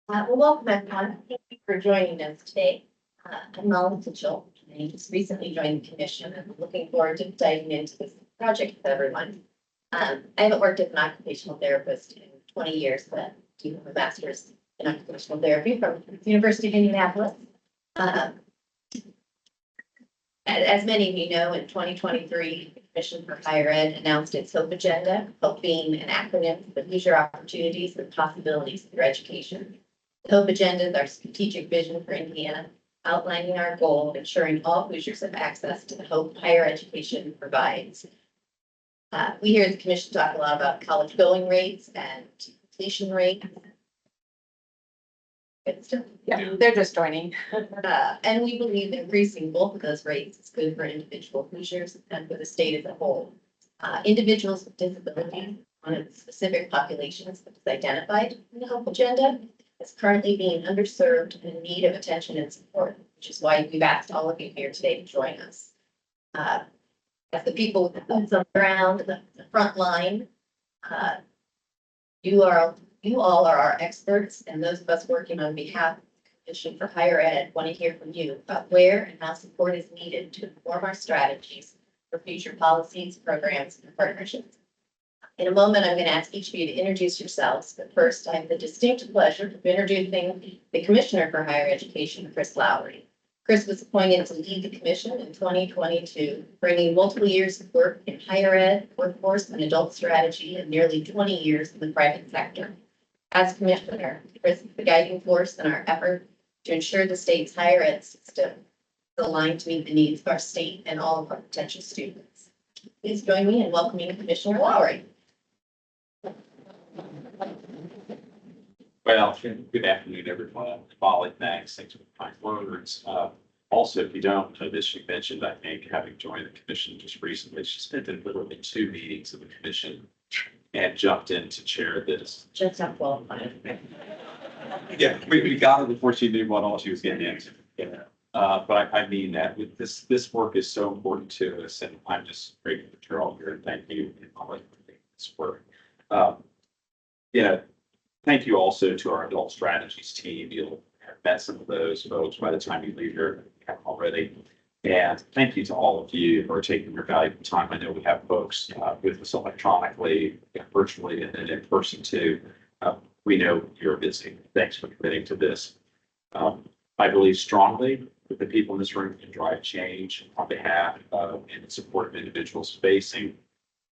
Well, welcome everyone. Thank you for joining us today. I'm Molly Mitchell. I just recently joined the commission and I'm looking forward to diving into this project with everyone. I haven't worked as an occupational therapist in 20 years, but I do have a master's in occupational therapy from the University of Indianapolis. As many of you know, in 2023, the Commission for Higher Ed announced its HOPE agenda, HOPE being an acronym for future opportunities and possibilities through education. The HOPE agenda is our strategic vision for Indiana, outlining our goal of ensuring all Hoosiers have access to the hope higher education provides. We here at the Commission talk a lot about college going rates and completion rates. Yeah, they're just joining. And we believe increasing both of those rates is good for individual Hoosiers and for the state as a whole. Individuals with disabilities, one of the specific populations that is identified in the HOPE agenda, is currently being underserved and in need of attention and support, which is why we've asked all of you here today to join us. As the people with the boots on the ground, the front line, you all are our experts, and those of us working on behalf of the Commission for Higher Ed want to hear from you about where and how support is needed to inform our strategies for future policies, programs, and partnerships. In a moment, I'm going to ask each of you to introduce yourselves, but first, I have the distinct pleasure of introducing the Commissioner for Higher Education, Chris Lowry. Chris was appointed to lead the commission in 2022, bringing multiple years of work in higher ed, workforce, and adult strategy, and nearly 20 years in the private sector. As Commissioner, Chris is the guiding force in our effort to ensure the state's higher ed system is aligned to meet the needs of our state and all of our potential students. Please join me in welcoming Commissioner Lowry. Well, good afternoon, everyone. Molly, thanks. Thanks for the kind words. Also, if you don't know this, you mentioned, I think, having joined the commission just recently, she spent literally 2 meetings of the commission and jumped in to chair this. Just not qualified. Yeah, we got her before she knew what all she was getting into. Yeah. But I mean that with this work is so important to us, and I'm just grateful that you're all here. And thank you, Molly, for this work. Yeah. Thank you also to our adult strategies team. You'll have met some of those folks by the time you leave here already. And thank you to all of you for taking your valuable time. I know we have folks with us electronically, virtually, and then in person too. We know you're busy. Thanks for committing to this. I believe strongly that the people in this room can drive change on behalf of and in support of individuals facing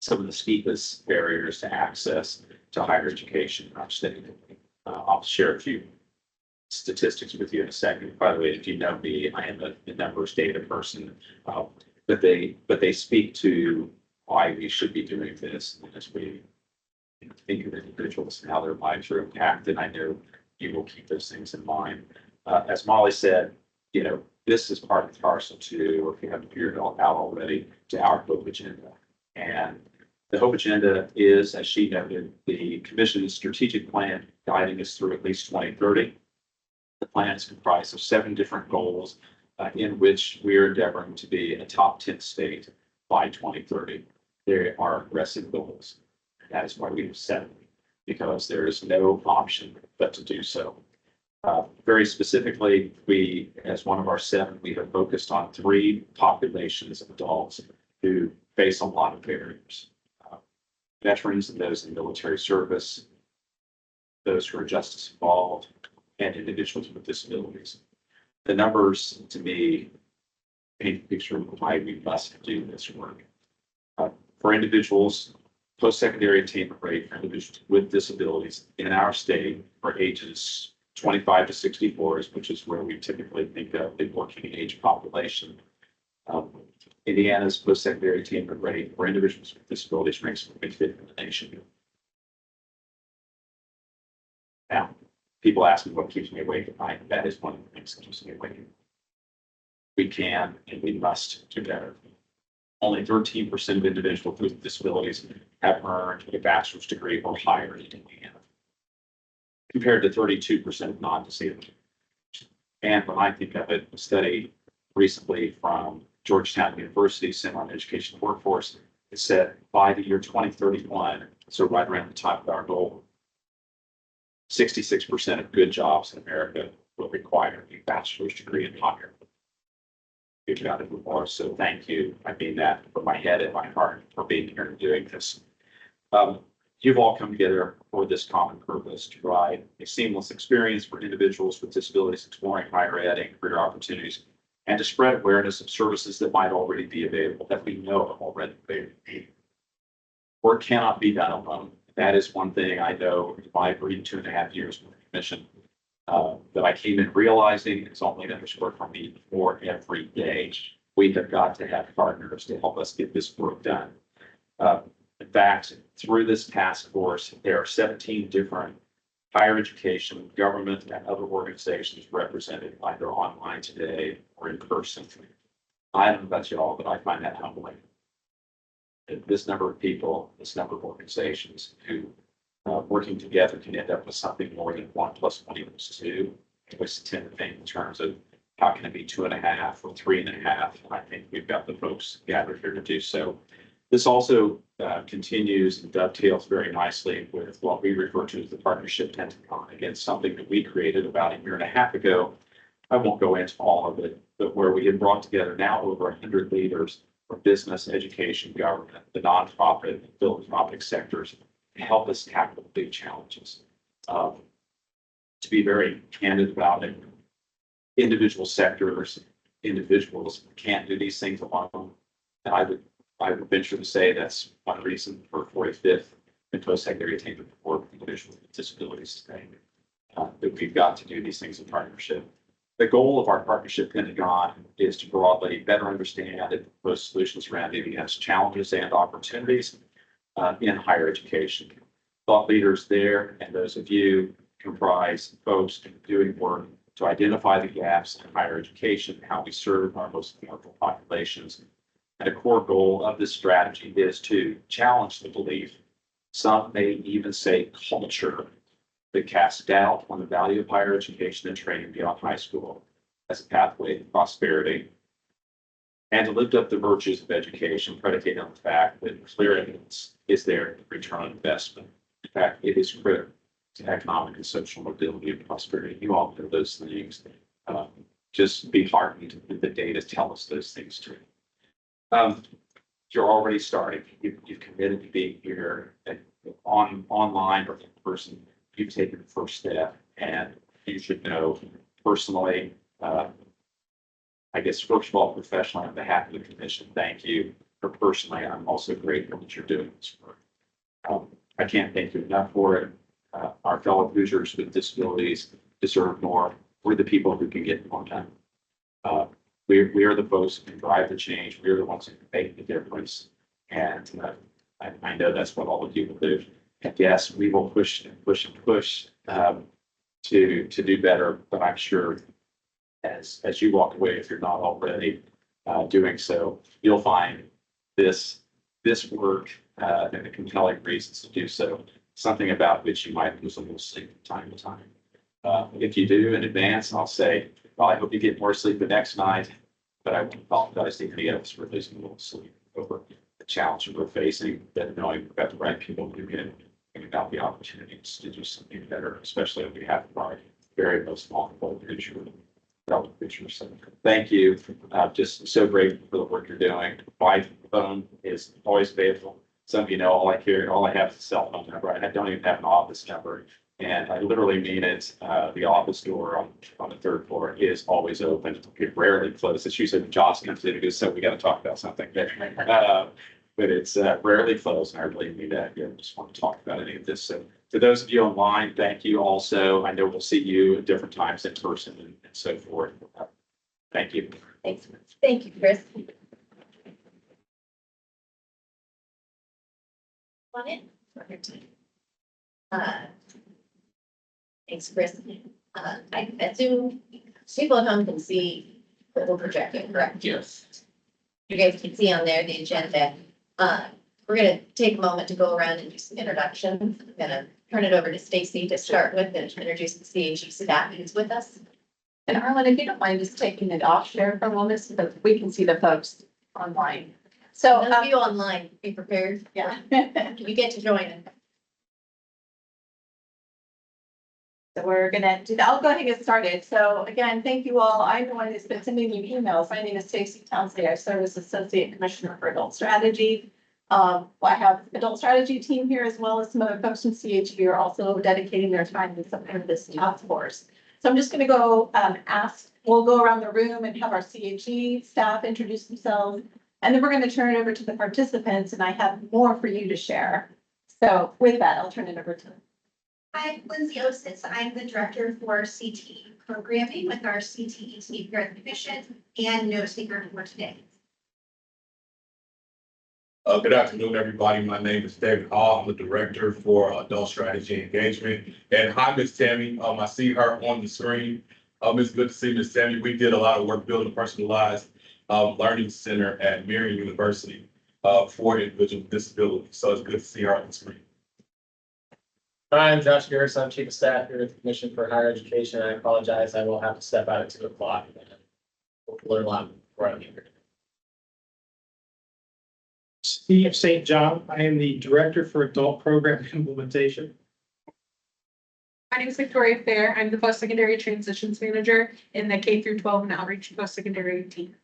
some of the steepest barriers to access to higher education in our state. I'll share a few statistics with you in a second. By the way, if you know me, I am a numbers data person, but they speak to why we should be doing this as we think of individuals and how their lives are impacted. I know you will keep those things in mind. As Molly said, this is part of the parcel too, or if you haven't figured it out already, to our HOPE agenda. And the HOPE agenda is, as she noted, the commission's strategic plan guiding us through at least 2030. The plan is comprised of 7 different goals in which we are endeavoring to be a top 10 state by 2030. They are aggressive goals. That is why we have 7, because there is no option but to do so. Very specifically, as one of our 7, we have focused on 3 populations of adults who face a lot of barriers. Veterans and those in military service, those who are justice involved, and individuals with disabilities. The numbers, to me, paint a picture of why we must do this work. For individuals, post-secondary attainment rate for individuals with disabilities in our state for ages 25 to 64, which is where we typically think of the working age population. Indiana's post-secondary attainment rate for individuals with disabilities ranks 5th in the nation. Now, people ask me what keeps me awake at night. That is one of the things that keeps me awake. We can and we must do better. Only 13% of individuals with disabilities have earned a bachelor's degree or higher in Indiana, compared to 32% of non-disabled. And when I think of it, a study recently from Georgetown University Center on Education Workforce, it said by the year 2031, so right around the top of our goal, 66% of good jobs in America will require a bachelor's degree and higher. We've got to move more. So thank you. I mean that from my head and my heart for being here and doing this. You've all come together for this common purpose to provide a seamless experience for individuals with disabilities exploring higher ed and career opportunities, and to spread awareness of services that might already be available, that we know are already available. Work cannot be done alone. That is one thing I know in my brief 2.5 years with the commission that I came in realizing it's only going to work for me more every day. We have got to have partners to help us get this work done. In fact, through this task force, there are 17 different higher education, government, and other organizations represented either online today or in person. I don't know about y'all, but I find that humbling. This number of people, this number of organizations who working together can end up with something more than 1 + 1 = 2. I always tend to think in terms of how can it be 2.5 or 3.5? I think we've got the folks gathered here to do so. This also continues and dovetails very nicely with what we refer to as the Partnership Pentagon. Again, something that we created about 1.5 years ago. I won't go into all of it, but where we have brought together now over 100 leaders from business, education, government, the nonprofit, and philanthropic sectors to help us tackle big challenges. To be very candid about it, individual sectors, individuals can't do these things alone. And I would venture to say that's one reason for 45th and post-secondary attainment for individuals with disabilities today, that we've got to do these things in partnership. The goal of our Partnership Pentagon is to broadly better understand and propose solutions surrounding against challenges and opportunities in higher education. Thought leaders there and those of you comprise folks doing work to identify the gaps in higher education, how we serve our most vulnerable populations. And a core goal of this strategy is to challenge the belief, some may even say culture, that casts doubt on the value of higher education and training beyond high school as a pathway to prosperity, and to lift up the virtues of education predicated on the fact that clear evidence is there to return on investment. In fact, it is critical to economic and social mobility and prosperity. You all know those things. Just be heartened that the data tell us those things too. You're already starting. You've committed to being here and online or in person. You've taken the first step, and you should know personally, I guess, first of all, professionally, on behalf of the commission, thank you. But personally, I'm also grateful that you're doing this work. I can't thank you enough for it. Our fellow Hoosiers with disabilities deserve more. We're the people who can get more done. We are the folks who can drive the change. We are the ones who can make the difference. And I know that's what all of you will do. And yes, we will push and push and push to do better. But I'm sure as you walk away, if you're not already doing so, you'll find this work and the compelling reasons to do so, something about which you might lose a little sleep from time to time. If you do in advance, I'll say, well, I hope you get more sleep the next night, but I won't apologize to any of us for losing a little sleep over the challenge we're facing, but knowing we've got the right people who can about the opportunities to do something better, especially on behalf of our very most vulnerable fellow Hoosiers. So thank you. Just so grateful for the work you're doing. My phone is always available. Some of you know all I have is a cell phone number. I don't even have an office number. And I literally mean it. The office door on the 3rd floor is always open. It rarely closes. It's usually when Josh comes in and goes, so we got to talk about something. But it's rarely closed. And I really mean that. I just want to talk about any of this. So to those of you online, thank you also. I know we'll see you at different times in person and so forth. Thank you. Thanks. Thank you, Chris. On it. Thanks, Chris. I assume people at home can see what we're projecting, correct? Yes. You guys can see on there the agenda. We're going to take a moment to go around and do some introductions. I'm going to turn it over to Stacy to start with and introduce the CHE staff who's with us. And Arlen, if you don't mind just taking it off share for a moment, so that we can see the folks online. So, Those of you online, be prepared. yeah. You get to join us. So we're gonna do that. I'll go ahead and get started. So again, thank you all. I'm the one who's been sending you emails. My name is Stacy Townsley. I serve as Associate Commissioner for Adult Strategy. I have adult strategy team here as well as some other folks from CHE are also dedicating their time to support this task force. So I'm just gonna go we'll go around the room and have our CHE staff introduce themselves. And then we're gonna turn it over to the participants and I have more for you to share. So with that, I'll turn it over to I'm Lindsay Ositz. I'm the director for CTE programming with our CTE team here at the Commission and no speaker for today. Good afternoon, everybody. My name is David Hall. I'm the director for adult strategy engagement. And hi, Miss Tammy. I see her on the screen. It's good to see Miss Tammy. We did a lot of work building a personalized learning center at Marion University for individuals with disabilities. So it's good to see her on the screen. Hi, I'm Josh Garris. I'm Chief of Staff here at the Commission for Higher Education. I apologize. I will have to step out at 2 o'clock. We'll learn a lot before I'm here. Steve St. John. I am the Director for Adult Program Implementation. My name is Victoria Fair. I'm the Postsecondary Transitions Manager in the K through 12 and Outreach Postsecondary team.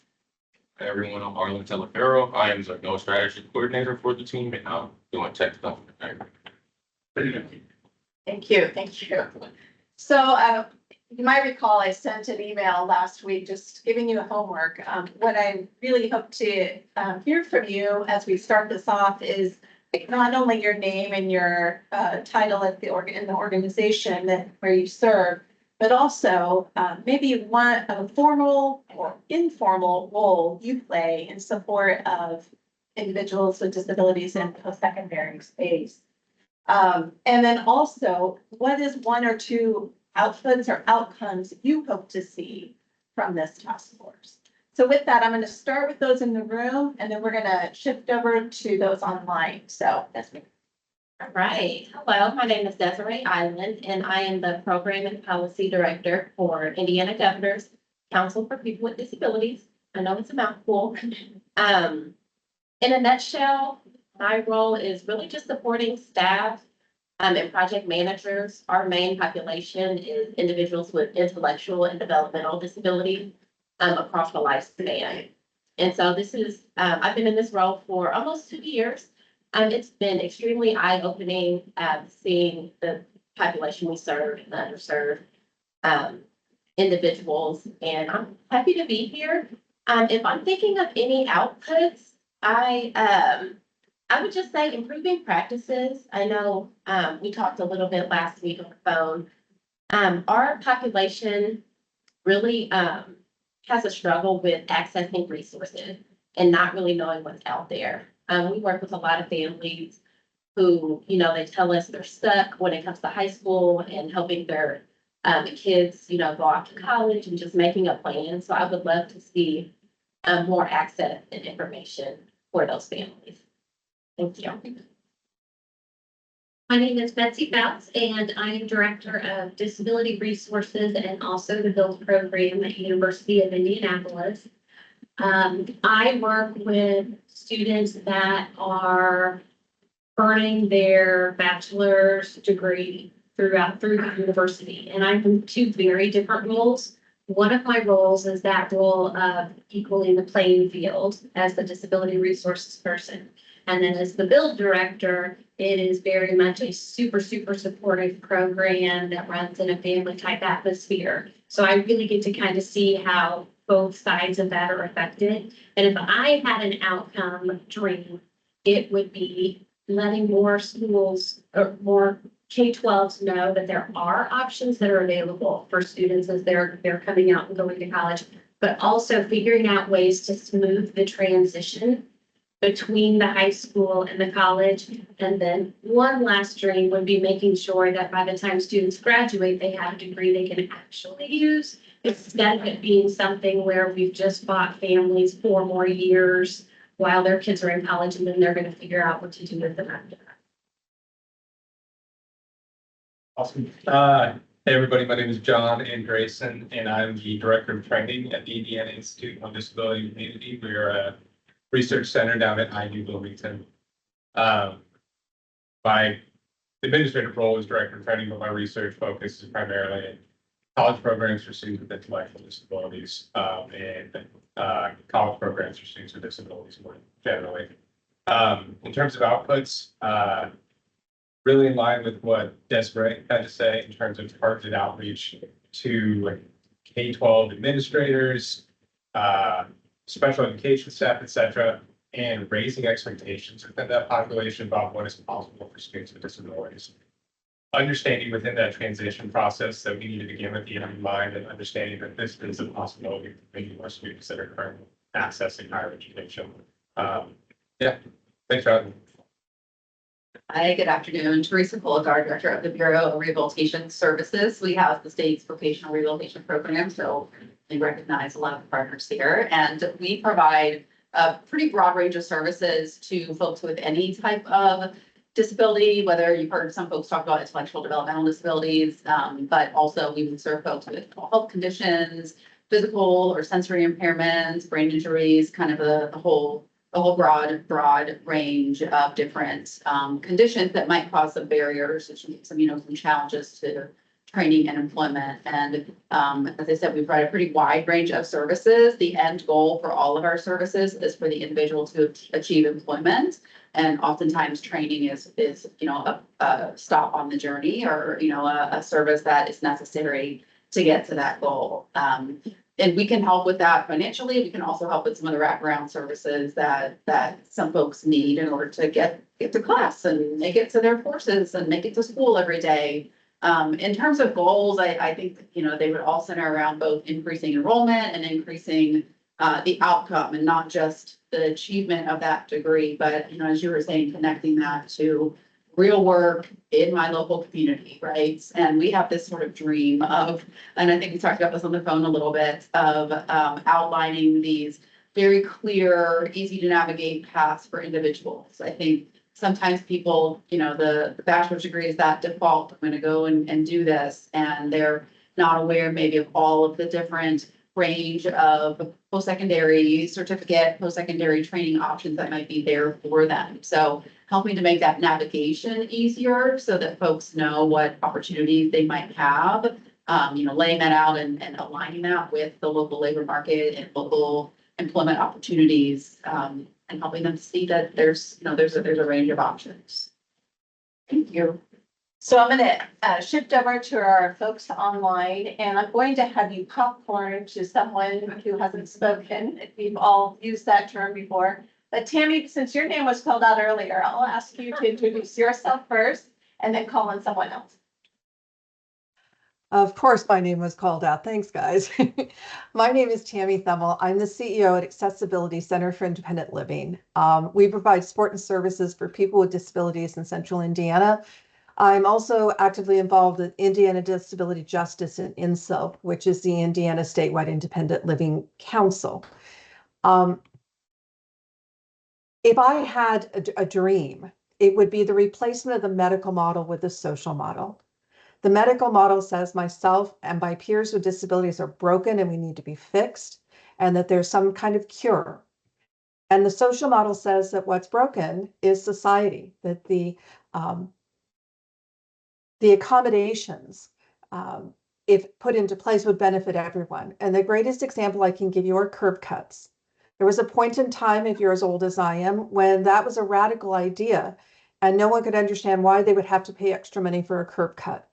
Hi everyone, I'm Arlen Telefero. I am the adult strategy coordinator for the team and I'm doing tech stuff. Thank you, thank you. So you might recall I sent an email last week just giving you a homework. What I really hope to hear from you as we start this off is not only your name and your title at in the organization where you serve, but also maybe a formal or informal role you play in support of individuals with disabilities in post-secondary space. And then also, what is one or two outputs or outcomes you hope to see from this task force? So with that, I'm going to start with those in the room, and then we're going to shift over to those online. So that's me. All right. Hello, my name is Desiree Island, and I am the Program and Policy Director for Indiana Governor's Council for People with Disabilities. I know it's a mouthful. In a nutshell, my role is really just supporting staff and project managers. Our main population is individuals with intellectual and developmental disabilities across the lifespan. And so this is, I've been in this role for almost 2 years. It's been extremely eye-opening seeing the population we serve and the underserved individuals. And I'm happy to be here. If I'm thinking of any outputs, I would just say improving practices. I know we talked a little bit last week on the phone. Our population really has a struggle with accessing resources and not really knowing what's out there. We work with a lot of families who, they tell us they're stuck when it comes to high school and helping their kids, go off to college and just making a plan. So I would love to see more access and information for those families. Thank you. My name is Betsy Fouts, and I am Director of Disability Resources and also the Build Program at University of Indianapolis. I work with students that are earning their bachelor's degree through the university, and I'm in 2 very different roles. One of my roles is that role of equaling the playing field as the disability resources person. And then as the build director, it is very much a super supportive program that runs in a family type atmosphere. So I really get to kind of see how both sides of that are affected. And if I had an outcome dream, it would be letting more schools or more K-12s know that there are options that are available for students as they're coming out and going to college, but also figuring out ways to smooth the transition between the high school and the college. And then one last dream would be making sure that by the time students graduate, they have a degree they can actually use, instead of it being something where we've just bought families 4 more years while their kids are in college and then they're going to figure out what to do with them after that. Awesome. Hey, everybody. My name is John Grayson, and I'm the Director of Training at the Indiana Institute on Disability and Community. We are a research center down at IU Wilmington. My administrative role as director of training, but my research focus is primarily in college programs for students with intellectual disabilities, and college programs for students with disabilities more generally. In terms of outputs, really in line with what Desiree had to say in terms of targeted outreach to K-12 administrators, special education staff, et cetera, and raising expectations within that population about what is possible for students with disabilities. Understanding within that transition process that we need to begin with the end in mind, and understanding that this is a possibility for many more students that are currently accessing higher education. Yeah, thanks for having me. Hi, good afternoon. Teresa Colagar, Director of the Bureau of Rehabilitation Services. We have the state's vocational rehabilitation program, so we recognize a lot of the partners here. And we provide a pretty broad range of services to folks with any type of disability, whether you've heard some folks talk about intellectual developmental disabilities, but also we would serve folks with health conditions, physical or sensory impairments, brain injuries, kind of the whole broad range of different conditions that might cause some barriers, some challenges to training and employment. And as I said, we provide a pretty wide range of services. The end goal for all of our services is for the individual to achieve employment. And oftentimes training is a stop on the journey, or a service that is necessary to get to that goal. And we can help with that financially. We can also help with some of the wraparound services that some folks need in order to get to class and make it to their courses and make it to school every day. In terms of goals, I think they would all center around both increasing enrollment and increasing the outcome, and not just the achievement of that degree, but as you were saying, connecting that to real work in my local community, right? And we have this sort of dream of, and I think we talked about this on the phone a little bit, of outlining these very clear, easy to navigate paths for individuals. I think sometimes people, the bachelor's degree is that default, I'm gonna go and do this, and they're not aware maybe of all of the different range of post-secondary certificate, post-secondary training options that might be there for them. So helping to make that navigation easier so that folks know what opportunities they might have, laying that out and aligning that with the local labor market and local employment opportunities, and helping them see that there's a range of options. Thank you. So I'm gonna shift over to our folks online, and I'm going to have you popcorn to someone who hasn't spoken. We've all used that term before. But Tammy, since your name was called out earlier, I'll ask you to introduce yourself first and then call on someone else. Of course, my name was called out. Thanks, guys. My name is Tammy Thummel. I'm the CEO at Accessibility Center for Independent Living. We provide support and services for people with disabilities in Central Indiana. I'm also actively involved in Indiana Disability Justice in INSIL, which is the Indiana Statewide Independent Living Council. If I had a dream, it would be the replacement of the medical model with the social model. The medical model says myself and my peers with disabilities are broken and we need to be fixed, and that there's some kind of cure. And the social model says that what's broken is society, that the accommodations, if put into place, would benefit everyone. And the greatest example I can give you are curb cuts. There was a point in time, if you're as old as I am, when that was a radical idea and no one could understand why they would have to pay extra money for a curb cut.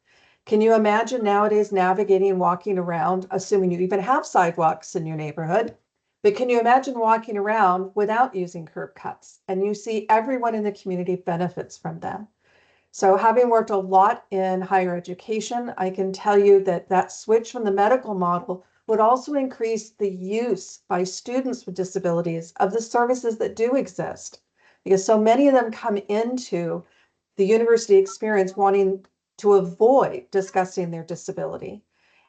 Can you imagine nowadays navigating and walking around, assuming you even have sidewalks in your neighborhood, but can you imagine walking around without using curb cuts? And you see everyone in the community benefits from them. So having worked a lot in higher education, I can tell you that that switch from the medical model would also increase the use by students with disabilities of the services that do exist, because so many of them come into the university experience wanting to avoid discussing their disability.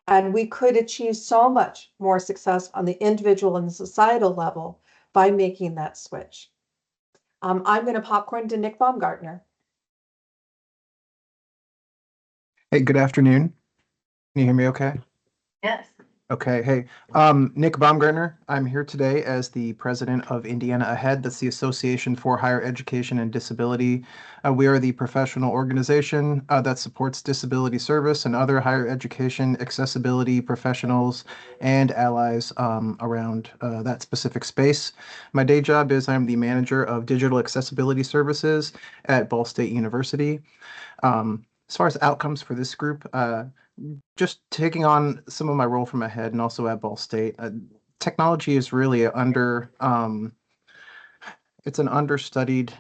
And we could achieve so much more success on the individual and societal level by making that switch. I'm going to popcorn to Nick Baumgartner. Hey, good afternoon. Can you hear me okay? Yes. Okay, hey, Nick Baumgartner. I'm here today as the president of Indiana Ahead. That's the Association for Higher Education and Disability. We are the professional organization that supports disability service and other higher education accessibility professionals and allies around that specific space. My day job is I'm the manager of digital accessibility services at Ball State University. As far as outcomes for this group, just taking on some of my role from ahead and also at Ball State, technology is really it's an understudied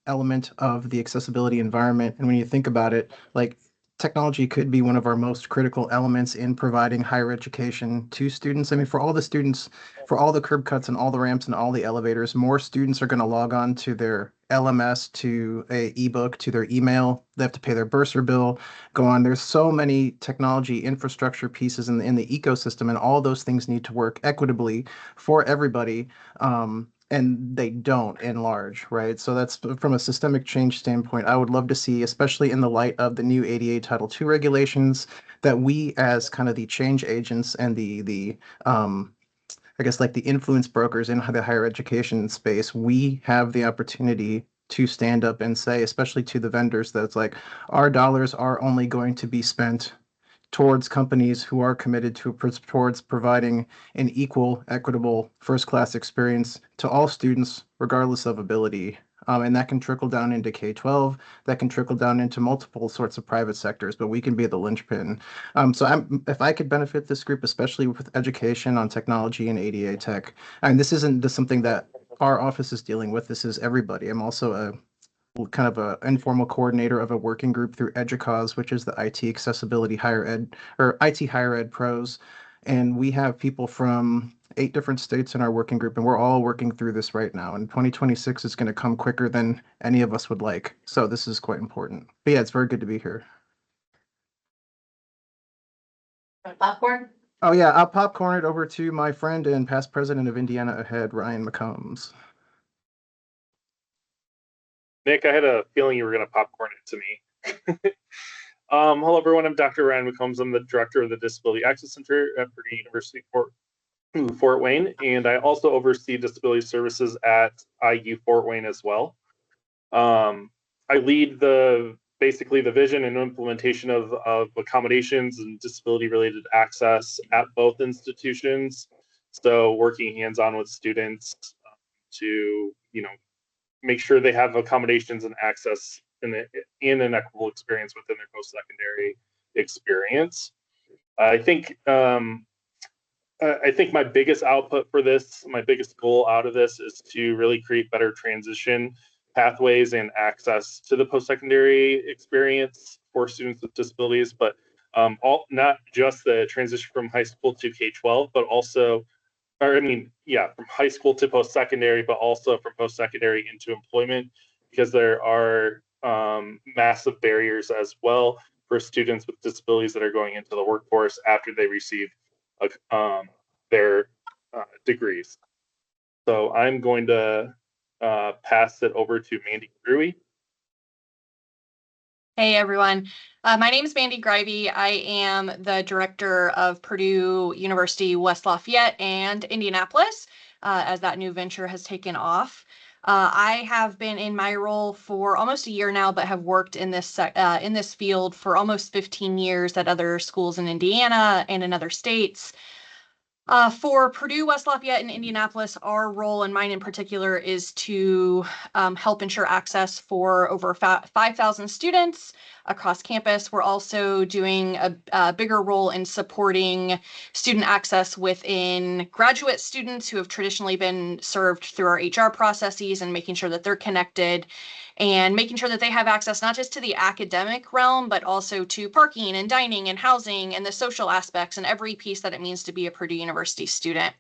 element of the accessibility environment. And when you think about it, like technology could be one of our most critical elements in providing higher education to students. I mean, for all the students, for all the curb cuts and all the ramps and all the elevators, more students are going to log on to their LMS, to a ebook, to their email. They have to pay their bursar bill, go on. There's so many technology infrastructure pieces in the ecosystem, and all those things need to work equitably for everybody. And they don't in large, right? So that's from a systemic change standpoint. I would love to see, especially in the light of the new ADA Title II regulations, that we as kind of the change agents and the I guess like the influence brokers in the higher education space, we have the opportunity to stand up and say, especially to the vendors, that it's like our dollars are only going to be spent towards companies who are committed towards providing an equal, equitable, first-class experience to all students, regardless of ability. And that can trickle down into K-12, that can trickle down into multiple sorts of private sectors, but we can be the linchpin. If I could benefit this group, especially with education on technology and ADA tech, and this isn't just something that our office is dealing with, this is everybody. I'm also a kind of a informal coordinator of a working group through EDUCAUSE, which is the IT Accessibility Higher Ed or IT Higher Ed Pros. And we have people from 8 different states in our working group, and we're all working through this right now. And 2026 is going to come quicker than any of us would like. So this is quite important. But yeah, it's very good to be here. Popcorn? Oh yeah, I'll popcorn it over to my friend and past president of Indiana Ahead, Ryan McCombs. Nick, I had a feeling you were going to popcorn it to me. Hello, everyone. I'm Dr. Ryan McCombs. I'm the director of the Disability Access Center at Purdue University Fort Wayne, and I also oversee disability services at IU Fort Wayne as well. I lead basically the vision and implementation of accommodations and disability-related access at both institutions. So working hands-on with students to, make sure they have accommodations and access in an equitable experience within their post-secondary experience. I think my biggest output for this, my biggest goal out of this, is to really create better transition pathways and access to the post-secondary experience for students with disabilities, but not just the transition from high school to K-12, but also from high school to post-secondary, but also from post-secondary into employment, because there are massive barriers as well for students with disabilities that are going into the workforce after they receive their degrees. So I'm going to pass it over to Mandy Gruey. Hey everyone, my name is Mandy Grivey. I am the director of Purdue University West Lafayette and Indianapolis as that new venture has taken off. I have been in my role for almost a year now, but have worked in this field for almost 15 years at other schools in Indiana and in other states. For Purdue, West Lafayette, and Indianapolis, our role, and mine in particular, is to help ensure access for over 5,000 students across campus. We're also doing a bigger role in supporting student access within graduate students who have traditionally been served through our HR processes, and making sure that they're connected and making sure that they have access not just to the academic realm, but also to parking and dining and housing and the social aspects and every piece that it means to be a Purdue University student.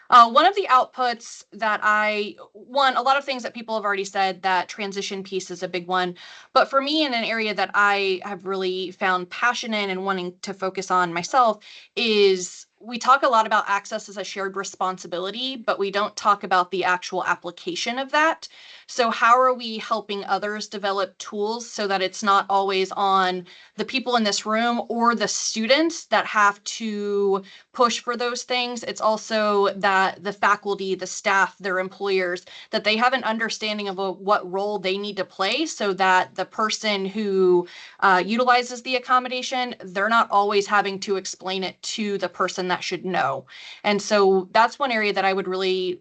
One of the outputs that a lot of things that people have already said, that transition piece is a big one. But for me, in an area that I have really found passion in and wanting to focus on myself, is we talk a lot about access as a shared responsibility, but we don't talk about the actual application of that. So how are we helping others develop tools so that it's not always on the people in this room or the students that have to push for those things? It's also that the faculty, the staff, their employers, that they have an understanding of what role they need to play so that the person who utilizes the accommodation, they're not always having to explain it to the person that should know. And so that's one area that I would really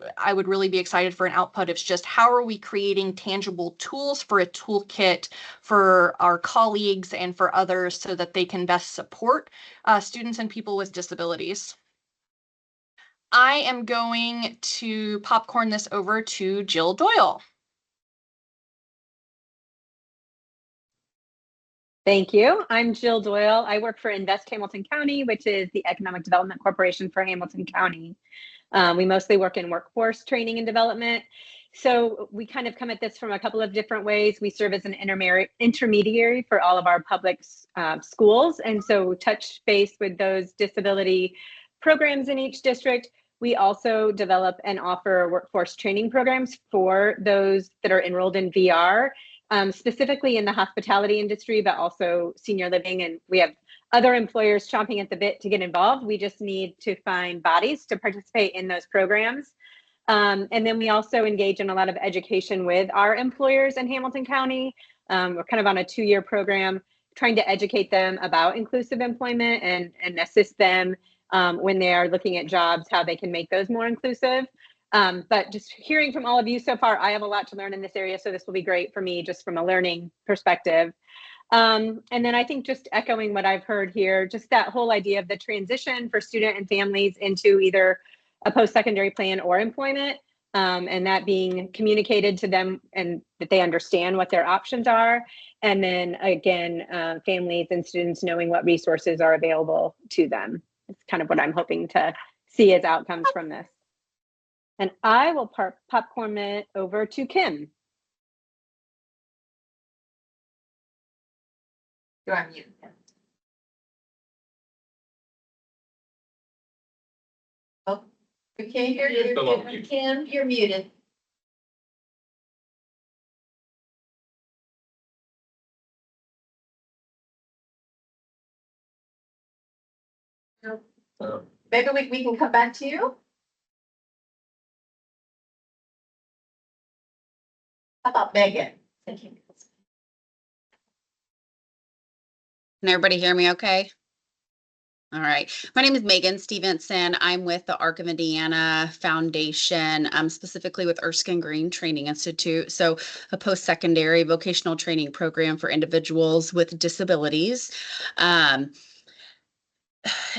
be excited for an output. It's just how are we creating tangible tools for a toolkit for our colleagues and for others so that they can best support students and people with disabilities. I am going to popcorn this over to Jill Doyle. Thank you. I'm Jill Doyle. I work for Invest Hamilton County, which is the Economic Development Corporation for Hamilton County. We mostly work in workforce training and development. So we kind of come at this from a couple of different ways. We serve as an intermediary for all of our public schools. And so touch base with those disability programs in each district. We also develop and offer workforce training programs for those that are enrolled in VR. Specifically in the hospitality industry, but also senior living. And we have other employers chomping at the bit to get involved. We just need to find bodies to participate in those programs. And then we also engage in a lot of education with our employers in Hamilton County. We're kind of on a 2-year program trying to educate them about inclusive employment and assist them when they are looking at jobs, how they can make those more inclusive. But just hearing from all of you so far, I have a lot to learn in this area. So this will be great for me just from a learning perspective. And then I think just echoing what I've heard here, just that whole idea of the transition for student and families into either a post-secondary plan or employment, and that being communicated to them and that they understand what their options are. And then again, families and students knowing what resources are available to them. It's kind of what I'm hoping to see as outcomes from this. And I will popcorn it over to Kim. You're on mute. Oh, we can't hear you. Still on mute. Kim, you're muted. Maybe we can come back to you. How about Megan? Thank you. Can everybody hear me okay? All right. My name is Megan Stevenson. I'm with the Arc of Indiana Foundation, specifically with Erskine Green Training Institute. So a post-secondary vocational training program for individuals with disabilities.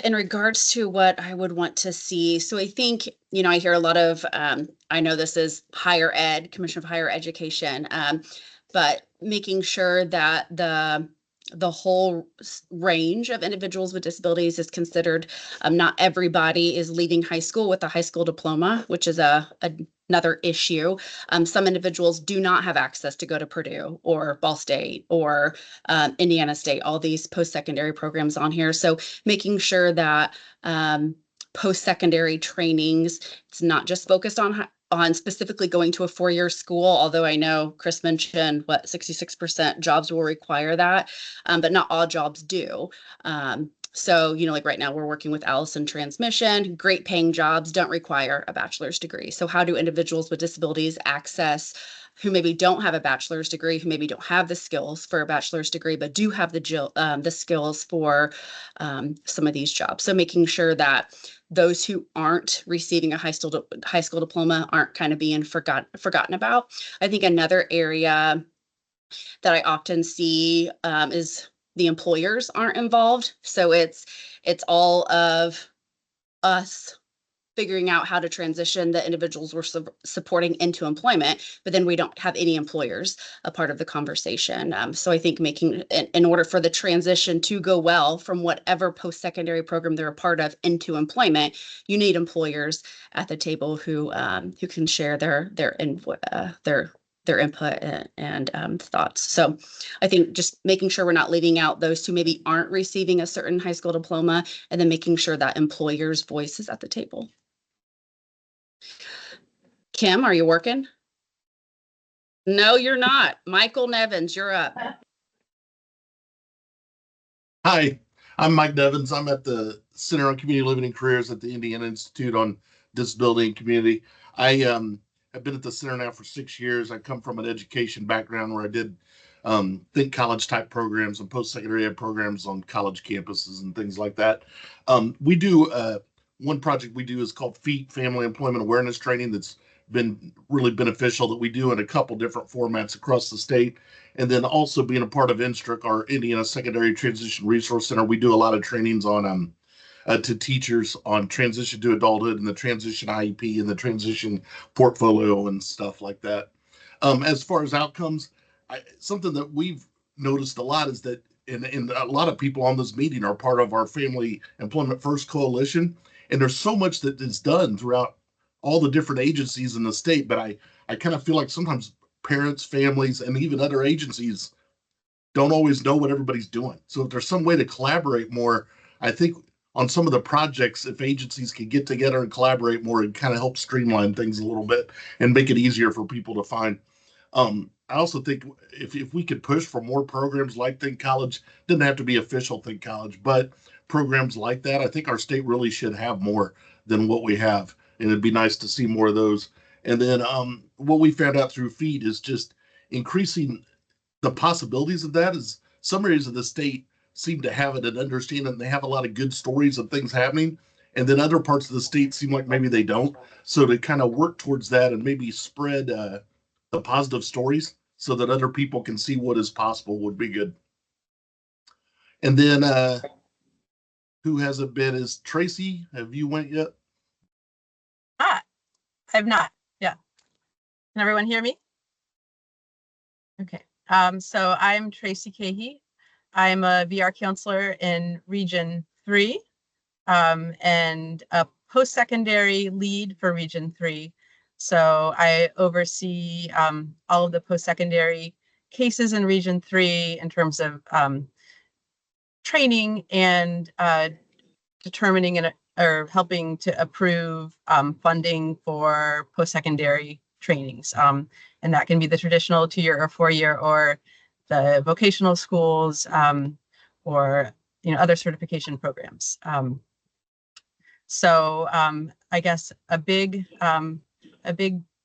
In regards to what I would want to see, so I think, I hear a lot of, I know this is higher ed, Commission of Higher Education, but making sure that the whole range of individuals with disabilities is considered. Not everybody is leaving high school with a high school diploma, which is another issue. Some individuals do not have access to go to Purdue or Ball State or Indiana State, all these post-secondary programs on here. So making sure that post-secondary trainings, it's not just focused on specifically going to a 4-year school, although I know Chris mentioned 66% jobs will require that, but not all jobs do. So, like right now we're working with Allison Transmission, great paying jobs don't require a bachelor's degree. So how do individuals with disabilities access who maybe don't have a bachelor's degree, who maybe don't have the skills for a bachelor's degree, but do have the skills for some of these jobs. So making sure that those who aren't receiving a high school diploma aren't kind of being forgotten about. I think another area that I often see is the employers aren't involved. So it's all of us figuring out how to transition the individuals we're supporting into employment, but then we don't have any employers a part of the conversation. So I think making, in order for the transition to go well from whatever post-secondary program they're a part of into employment, you need employers at the table who can share their their input and thoughts. So I think just making sure we're not leaving out those who maybe aren't receiving a certain high school diploma, and then making sure that employer's voice is at the table. Kim, are you working? No, you're not. Michael Nevins, you're up. Hi, I'm Mike Nevins. I'm at the Center on Community Living and Careers at the Indiana Institute on Disability and Community. I have been at the center now for 6 years. I come from an education background where I did think college type programs and post-secondary ed programs on college campuses and things like that. We do one project we do is called FEAT, Family Employment Awareness Training, that's been really beneficial, that we do in a couple different formats across the state. And then also being a part of INSTRUC, our Indiana Secondary Transition Resource Center, we do a lot of trainings on to teachers on transition to adulthood and the transition IEP and the transition portfolio and stuff like that. As far as outcomes, something that we've noticed a lot is that, and a lot of people on this meeting are part of our Family Employment First Coalition, and there's so much that is done throughout all the different agencies in the state, but I kind of feel like sometimes parents, families, and even other agencies don't always know what everybody's doing. So if there's some way to collaborate more, I think on some of the projects, if agencies could get together and collaborate more, it kind of help streamline things a little bit and make it easier for people to find. I also think if we could push for more programs like Think College, doesn't have to be official Think College, but programs like that, I think our state really should have more than what we have. And it'd be nice to see more of those. And then what we found out through FEED is just increasing the possibilities of that. Is some areas of the state seem to have it and understand it, and they have a lot of good stories of things happening. And then other parts of the state seem like maybe they don't. So to kind of work towards that and maybe spread the positive stories so that other people can see what is possible would be good. And then who hasn't been is Tracy. Have you went yet? I have not. Yeah. Can everyone hear me? Okay. So I'm Tracy Cahey. I'm a VR counselor in Region 3 and a post-secondary lead for Region 3. So I oversee all of the post-secondary cases in Region 3 in terms of training and determining or helping to approve funding for post-secondary trainings. And that can be the traditional 2-year or 4-year, or the vocational schools, or other certification programs. So I guess a big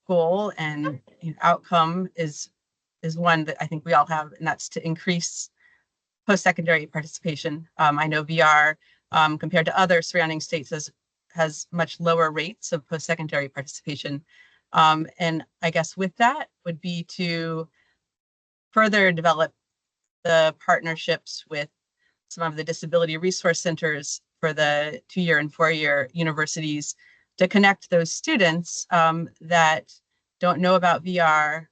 goal and outcome is one that I think we all have, and that's to increase post-secondary participation. I know VR, compared to other surrounding states, has much lower rates of post-secondary participation. And I guess with that would be to further develop the partnerships with some of the disability resource centers for the 2-year and 4-year universities to connect those students that don't know about VR,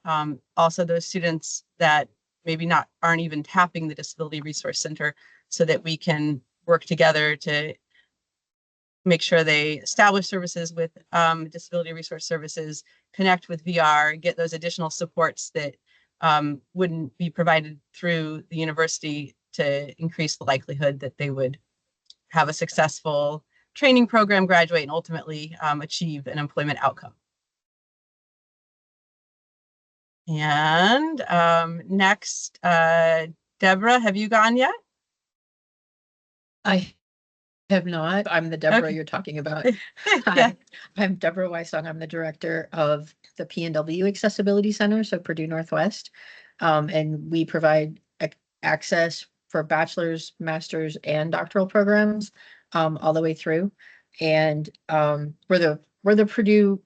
also those students that maybe aren't even tapping the Disability Resource Center, so that we can work together to make sure they establish services with Disability Resource Services, connect with VR, get those additional supports that wouldn't be provided through the university to increase the likelihood that they would have a successful training program, graduate, and ultimately achieve an employment outcome. And next, Deborah, have you gone yet? I have not. I'm the Deborah you're talking about. Hi, I'm Deborah Weissong. I'm the director of the P&W Accessibility Center, so Purdue Northwest. And we provide access for bachelor's, master's, and doctoral programs all the way through. And we're the Purdue.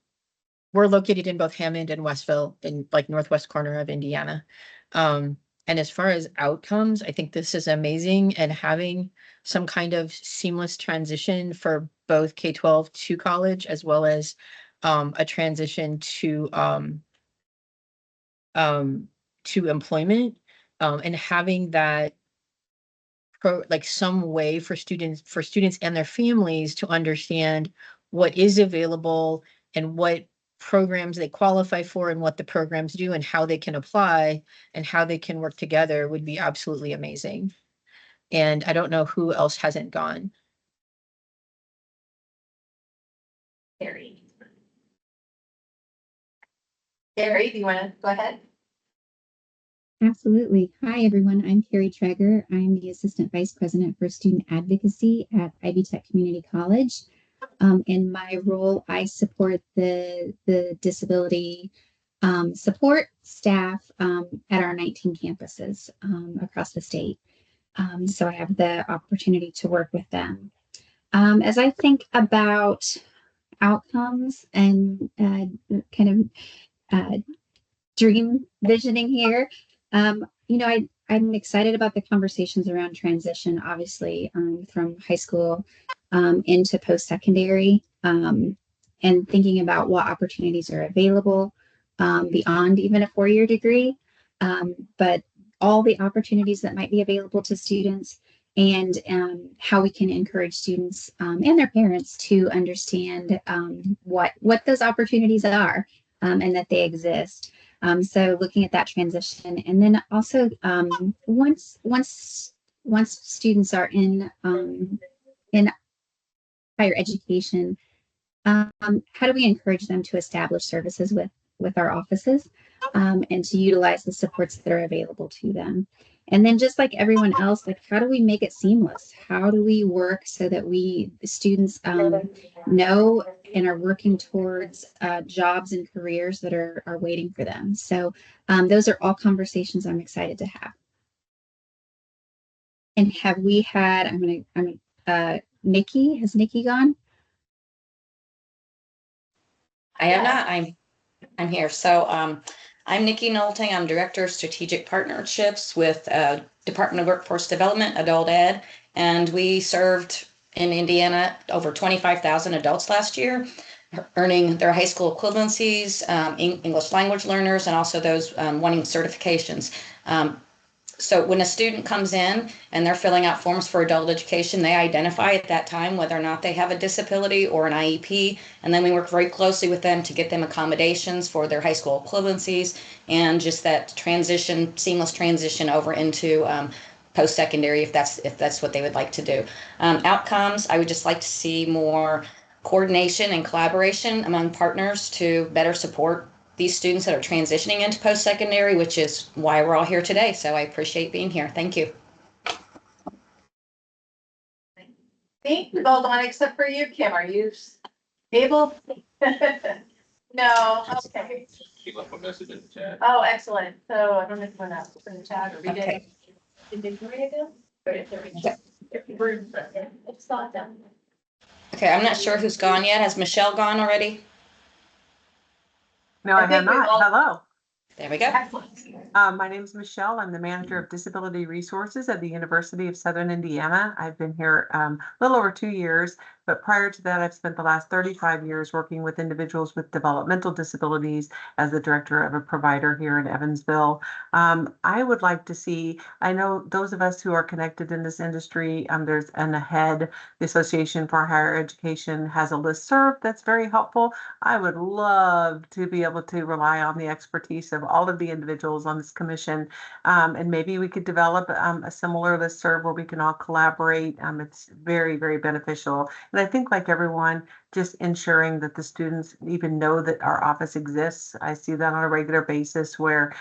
We're located in both Hammond and Westville, in like northwest corner of Indiana. And as far as outcomes, I think this is amazing, and having some kind of seamless transition for both K-12 to college, as well as a transition to employment, and having that like some way for students and their families to understand what is available and what programs they qualify for and what the programs do and how they can apply and how they can work together would be absolutely amazing. And I don't know who else hasn't gone. Carrie. Carrie, do you want to go ahead? Absolutely. Hi, everyone. I'm Carrie Traeger. I'm the Assistant Vice President for Student Advocacy at Ivy Tech Community College. In my role, I support the disability support staff at our 19 campuses across the state. So I have the opportunity to work with them. As I think about outcomes and kind of dream visioning here, I'm excited about the conversations around transition, obviously, from high school into post-secondary, and thinking about what opportunities are available beyond even a four-year degree, but all the opportunities that might be available to students, and how we can encourage students and their parents to understand what those opportunities are, and that they exist. So looking at that transition, and then also once students are in higher education, how do we encourage them to establish services with our offices, and to utilize the supports that are available to them? And then just like everyone else, like how do we make it seamless? How do we work so that the students know and are working towards jobs and careers that are waiting for them? So those are all conversations I'm excited to have. And have we had, Nikki, has Nikki gone? I am not. I'm here. So I'm Nikki Nolting. I'm Director of Strategic Partnerships with Department of Workforce Development, Adult Ed, and we served in Indiana over 25,000 adults last year, earning their high school equivalencies, English language learners, and also those wanting certifications. So when a student comes in and they're filling out forms for adult education, they identify at that time whether or not they have a disability or an IEP, and then we work very closely with them to get them accommodations for their high school equivalencies and just that transition, seamless transition over into post-secondary if that's what they would like to do. Outcomes, I would just like to see more coordination and collaboration among partners to better support these students that are transitioning into post-secondary, which is why we're all here today. So I appreciate being here. Thank you. Thank you, all gone except for you, Kim. Are you able? No, okay. She left a message in the chat. Oh, excellent. So I don't know if you want to put in the chat or read Okay. it. Did Victoria go? Or did Victoria? It's not done. Okay, I'm not sure who's gone yet. Has Michelle gone already? No, I have not. Hello. There we go. My name is Michelle. I'm the manager of disability resources at the University of Southern Indiana. I've been here a little over 2 years, but prior to that, I've spent the last 35 years working with individuals with developmental disabilities as the director of a provider here in Evansville. I would like to see, I know those of us who are connected in this industry, there's an AHEAD, the Association for Higher Education, has a listserv that's very helpful. I would love to be able to rely on the expertise of all of the individuals on this commission, and maybe we could develop a similar listserv where we can all collaborate. It's very, very beneficial. And I think, like everyone, just ensuring that the students even know that our office exists. I see that on a regular basis where,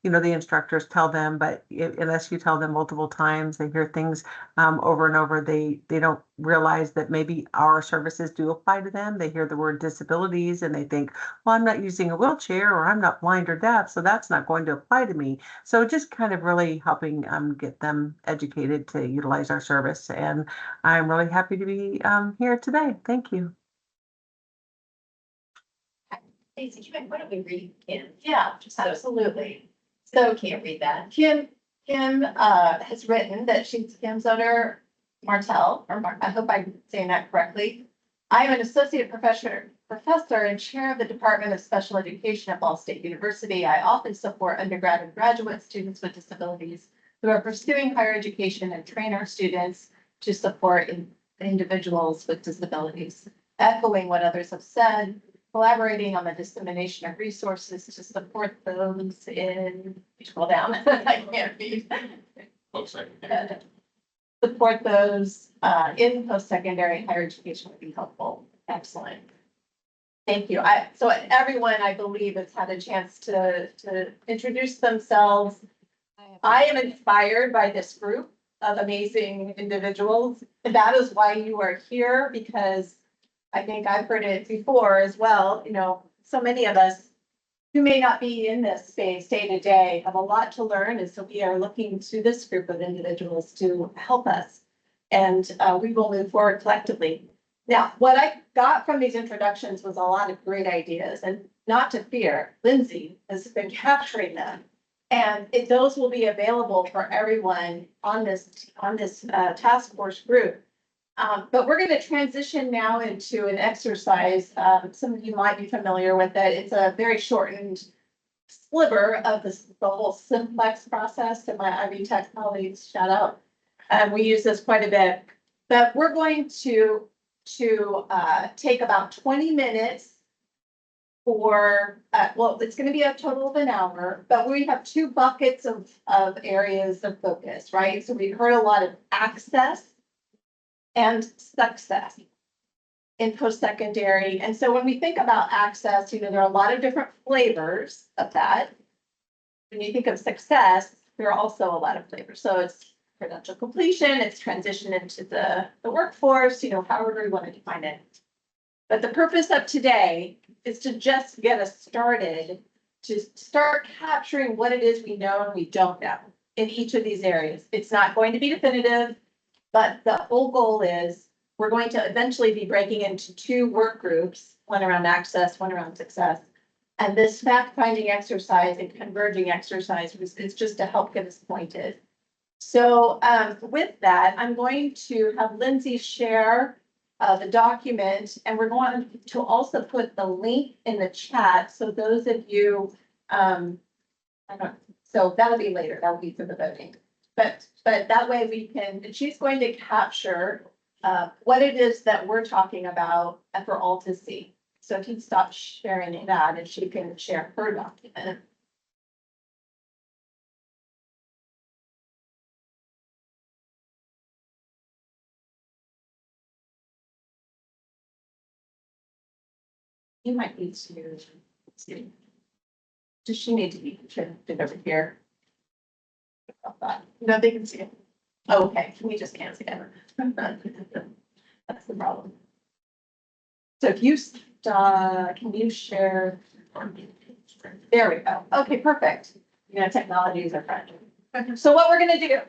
the instructors tell them, but unless you tell them multiple times, they hear things over and over. They don't realize that maybe our services do apply to them. They hear the word disabilities and they think, well, I'm not using a wheelchair or I'm not blind or deaf, so that's not going to apply to me. So just kind of really helping get them educated to utilize our service. And I'm really happy to be here today. Thank you. Daisy, why don't we read Kim? Yeah, absolutely. So can't read that. Kim has written that Kim Zoder Martell, I hope I'm saying that correctly. I am an associate professor and chair of the Department of Special Education at Ball State University. I often support undergrad and graduate students with disabilities who are pursuing higher education and train our students to support individuals with disabilities. Echoing what others have said, collaborating on the dissemination of resources to support those in, scroll down, I can't read. Post-secondary. Support those in post-secondary higher education would be helpful. Excellent. Thank you. So everyone, I believe, has had a chance to introduce themselves. I am inspired by this group of amazing individuals. And that is why you are here, because I think I've heard it before as well. You know, so many of us who may not be in this space day to day have a lot to learn. And so we are looking to this group of individuals to help us. And we will move forward collectively. Now, what I got from these introductions was a lot of great ideas, and not to fear, Lindsay has been capturing them. And those will be available for everyone on this task force group. But we're going to transition now into an exercise. Some of you might be familiar with it. It's a very shortened sliver of the whole simplex process that my Ivy Tech colleagues shout out. We use this quite a bit. But we're going to take about 20 minutes for, well, it's going to be a total of an hour, but we have two buckets of areas of focus, right? So we've heard a lot of access and success in post-secondary. And so when we think about access, you know, there are a lot of different flavors of that. When you think of success, there are also a lot of flavors. So it's credential completion, it's transition into the workforce, you know, however we want to define it. But the purpose of today is to just get us started, to start capturing what it is we know and we don't know in each of these areas. It's not going to be definitive, but the whole goal is we're going to eventually be breaking into two work groups, one around access, one around success. And this fact-finding exercise and converging exercise is just to help get us pointed. So with that, I'm going to have Lindsay share the document, and we're going to also put the link in the chat. So those of you, so that'll be later, that'll be for the voting. But that way we can, and she's going to capture what it is that we're talking about for all to see. So if you stop sharing that, and she can share her document. You might need to see. Does she need to be shifted over here? No, they can see it. Oh, okay, we just can't see it. That's the problem. So if you, can you share? There we go. Okay, perfect. You know, technology is our friend. So what we're gonna do,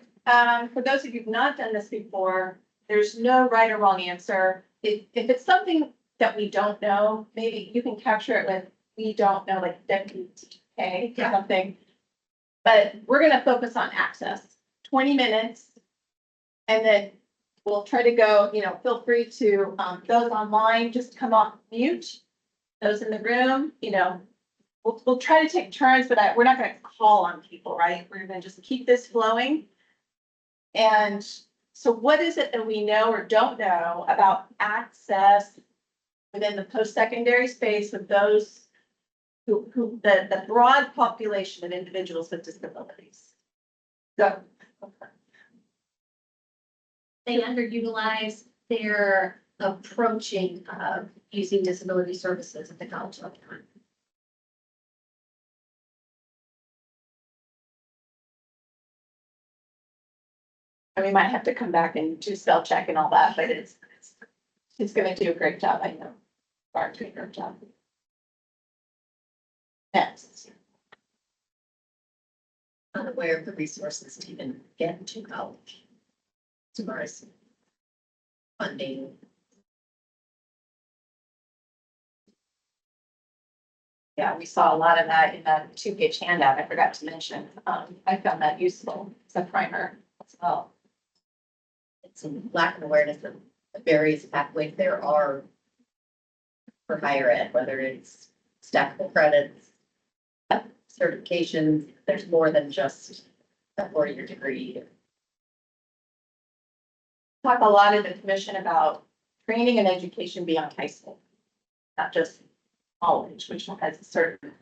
for those of you who've not done this before, there's no right or wrong answer. If it's something that we don't know, maybe you can capture it with, we don't know, like WTK or something. But we're gonna focus on access, 20 minutes. And then we'll try to go, you know, feel free to, those online, just come off mute. Those in the room, you know, we'll try to take turns, but we're not gonna call on people, right? We're gonna just keep this flowing. And so what is it that we know or don't know about access within the post-secondary space with those who the broad population of individuals with disabilities? So. They underutilize their approaching of using disability services at the college level. And we might have to come back and do spell check and all that, but it's gonna do a great job, I know. Barb doing a great job. Next. Unaware of the resources to even get to college. As far as funding. Yeah, we saw a lot of that in that 2-page handout. I forgot to mention. I found that useful as a primer as well. It's some lack of awareness of the various pathways there are for higher ed, whether it's stackable credits, certifications. There's more than just a 4-year degree. Talk a lot in the commission about training and education beyond high school, not just college, which has a certain.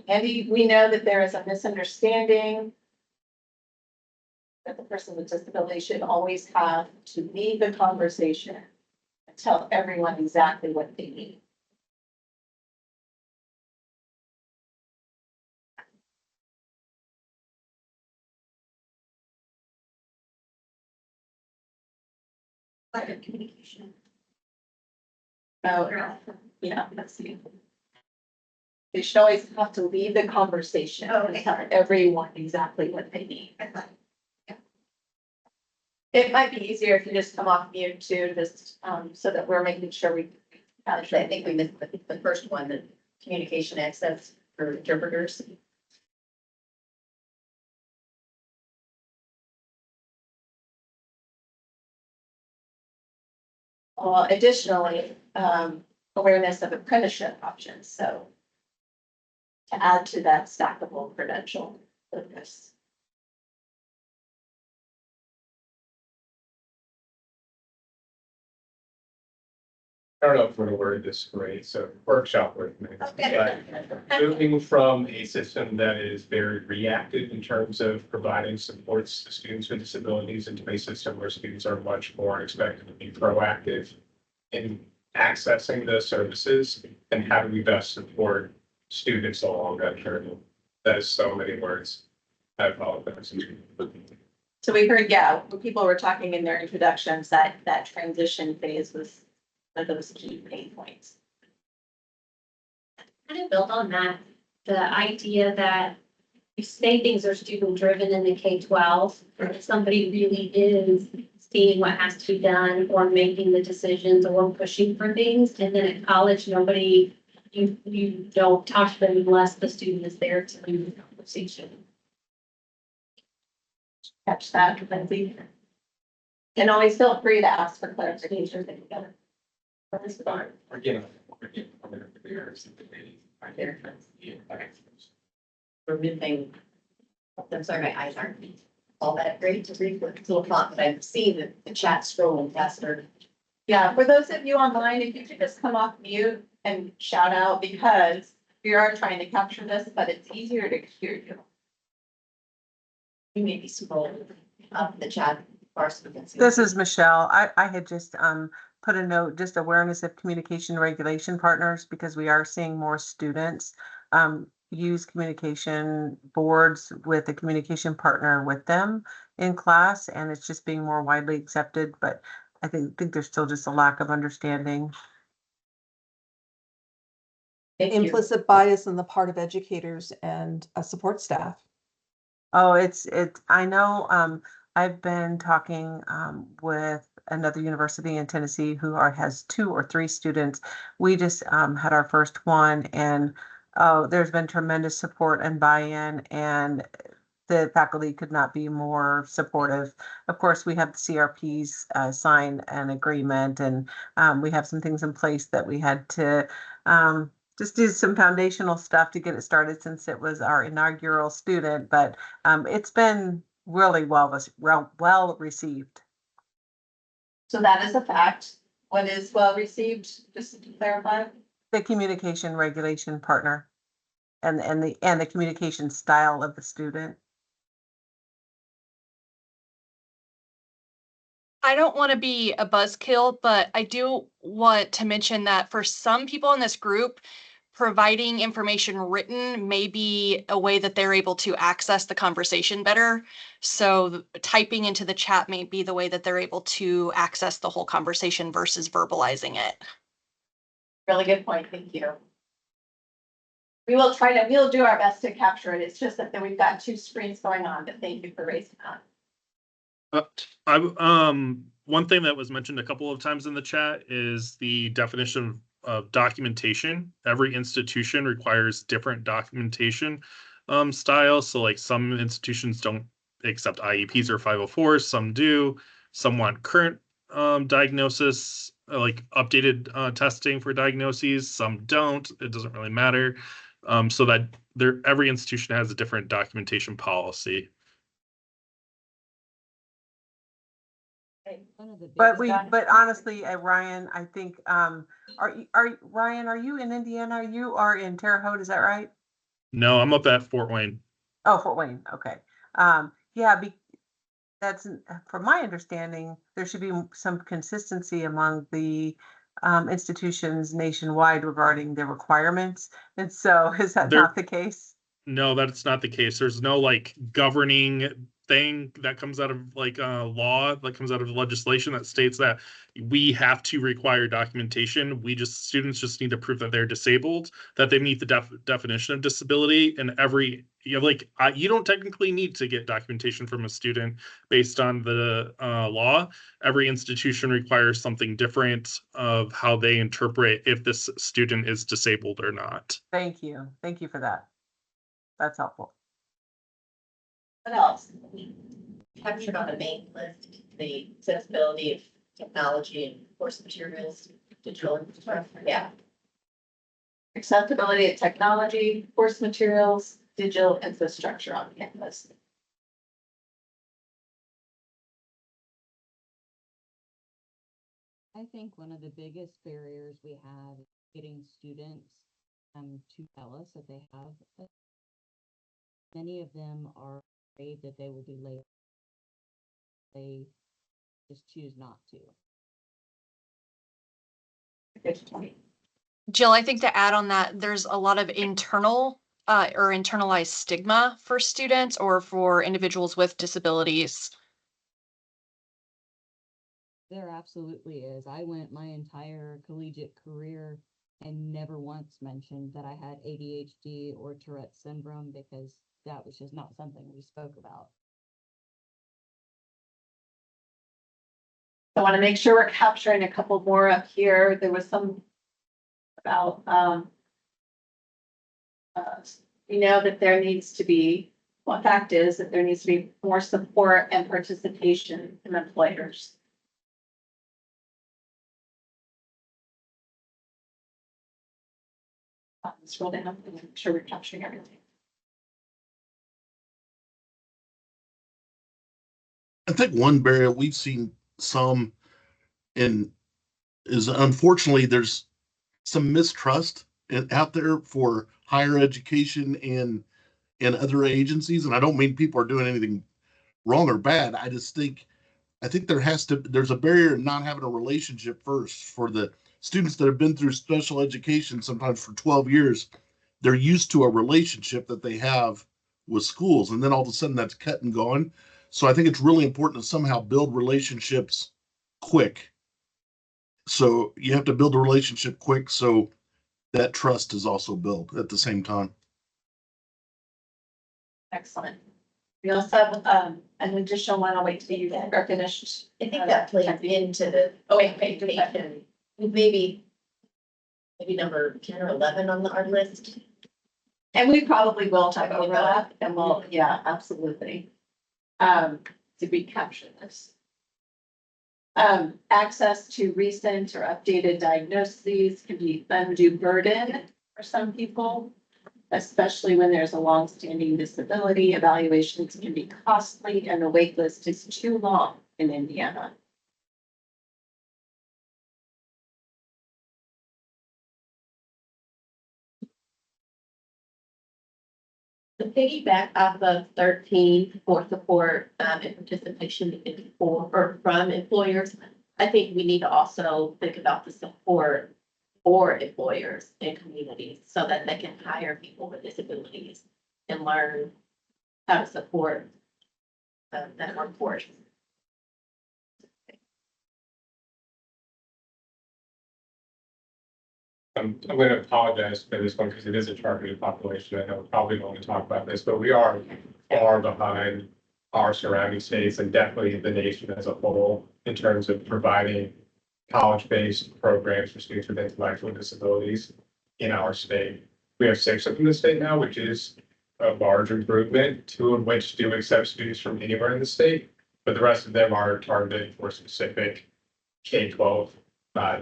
Andy, we know that there is a misunderstanding that the person with disability should always have to lead the conversation and tell everyone exactly what they need. Communication. Oh, yeah, let's see. They should always have to lead the conversation and tell everyone exactly what they need. It might be easier if you just come off mute too, just so that we're making sure we. Actually, I think we missed the first one, the communication access for interpreters. Additionally, awareness of apprenticeship options, so. To add to that stackable credential focus. I don't know if we're gonna word this great, so workshop with me. But moving from a system that is very reactive in terms of providing supports to students with disabilities into a system where students are much more expected to be proactive in accessing those services, and how do we best support students along that journey? That is so many words. I apologize. So we heard, yeah, when people were talking in their introductions, that transition phase was one of those key pain points. Kind of build on that, the idea that you say things are student driven in the K-12, if somebody really is seeing what has to be done or making the decisions or pushing for things, and then at college, nobody, you don't talk to them unless the student is there to lead the conversation. Catch that, Lindsay. And always feel free to ask for clarification. We're getting. We're missing. I'm sorry, my eyes aren't all that great to read with little font, but I've seen the chat scrolling faster. Yeah, for those of you online, if you could just come off mute and shout out, because we are trying to capture this, but it's easier to hear you. You may be scrolling up the chat bar so we can see. This is Michelle. I had just put a note, just awareness of communication regulation partners, because we are seeing more students use communication boards with a communication partner with them in class, and it's just being more widely accepted, but I think there's still just a lack of understanding. Implicit bias on the part of educators and support staff. Oh, I know, I've been talking with another university in Tennessee who has 2 or 3 students. We just had our first one, and there's been tremendous support and buy-in, and the faculty could not be more supportive. Of course, we have the CRPs sign an agreement, and we have some things in place that we had to just do some foundational stuff to get it started, since it was our inaugural student, but it's been really well received. So that is a fact. What is well received, just to clarify? The communication regulation partner and the communication style of the student. I don't want to be a buzzkill, but I do want to mention that for some people in this group, providing information written may be a way that they're able to access the conversation better. So typing into the chat may be the way that they're able to access the whole conversation versus verbalizing it. Really good point. Thank you. We'll do our best to capture it. It's just that then we've got 2 screens going on, but thank you for raising that. One thing that was mentioned a couple of times in the chat is the definition of documentation. Every institution requires different documentation styles. So like some institutions don't accept IEPs or 504s, some do. Some want current diagnosis, like updated testing for diagnoses, some don't. It doesn't really matter. So that every institution has a different documentation policy. But honestly, Ryan, I think, Ryan, are you in Indiana? You are in Terre Haute, is that right? No, I'm up at Fort Wayne. Oh, Fort Wayne, okay. Yeah, that's, from my understanding, there should be some consistency among the institutions nationwide regarding the requirements. And so is that not the case? No, that's not the case. There's no like governing thing that comes out of like law that comes out of legislation that states that we have to require documentation. Students just need to prove that they're disabled, that they meet the definition of disability, and you don't technically need to get documentation from a student based on the law. Every institution requires something different of how they interpret if this student is disabled or not. Thank you for that. That's helpful. What else? Captured on the main list, the accessibility of technology and course materials, digital infrastructure. Yeah. Accessibility of technology, course materials, digital infrastructure on campus. I think one of the biggest barriers we have is getting students to tell us that they have. Many of them are afraid that they will be late. They just choose not to. Jill, I think to add on that, there's a lot of internal or internalized stigma for students or for individuals with disabilities. There absolutely is. I went my entire collegiate career and never once mentioned that I had ADHD or Tourette syndrome because that was just not something we spoke about. I want to make sure we're capturing a couple more up here. There was some about, we know that there needs to be, well, fact is that there needs to be more support and participation from employers. Scroll down and make sure we're capturing everything. I think one barrier we've seen some in is unfortunately there's some mistrust out there for higher education and other agencies. And I don't mean people are doing anything wrong or bad. I think there's a barrier in not having a relationship first for the students that have been through special education, sometimes for 12 years. They're used to a relationship that they have with schools, and then all of a sudden that's cut and gone. So I think it's really important to somehow build relationships quick. So you have to build a relationship quick so that trust is also built at the same time. Excellent. We also have an additional one. I'll wait till you get recognition. I think that plays into the education. Maybe number 10 or 11 on our list. And we probably will talk over that and we'll, yeah, absolutely. Did we capture this? Access to recent or updated diagnoses can be undue burden for some people, especially when there's a long-standing disability. Evaluations can be costly and the wait list is too long in Indiana. To piggyback off of 13 for support and participation from employers, I think we need to also think about the support for employers and communities so that they can hire people with disabilities and learn how to support that workforce. I'm going to apologize for this one because it is a targeted population. I know we probably don't want to talk about this, but we are far behind our surrounding states and definitely the nation as a whole in terms of providing college-based programs for students with intellectual disabilities in our state. We have 6 of them in the state now, which is a large improvement, 2 of which do accept students from anywhere in the state, but the rest of them are targeted for specific K-12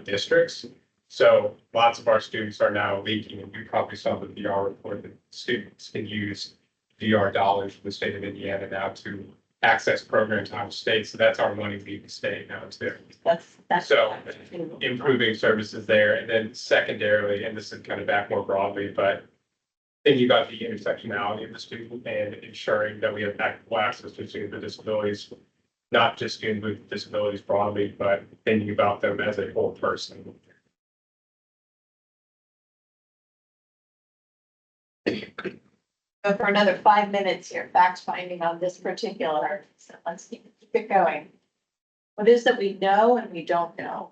districts. So lots of our students are now leaking, and you probably saw the VR report that students can use VR dollars from the state of Indiana now to access programs out of state. So that's our money leaving state now too. That's. So improving services there. And then secondarily, and this is kind of back more broadly, but thinking about the intersectionality of the student and ensuring that we have equitable access to students with disabilities, not just students with disabilities broadly, but thinking about them as a whole person. Go for another 5 minutes here, fact finding on this particular, so let's keep it going. What is that we know and we don't know?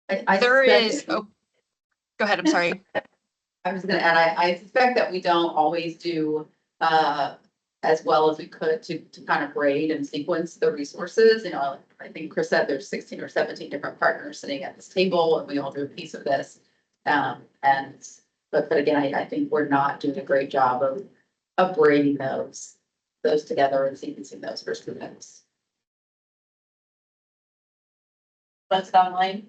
There is, oh, go ahead, I'm sorry. I was gonna add, I suspect that we don't always do as well as we could to kind of grade and sequence the resources. You know, I think Chris said there's 16 or 17 different partners sitting at this table and we all do a piece of this. But again, I think we're not doing a great job of braiding those together and sequencing those for students. What's online?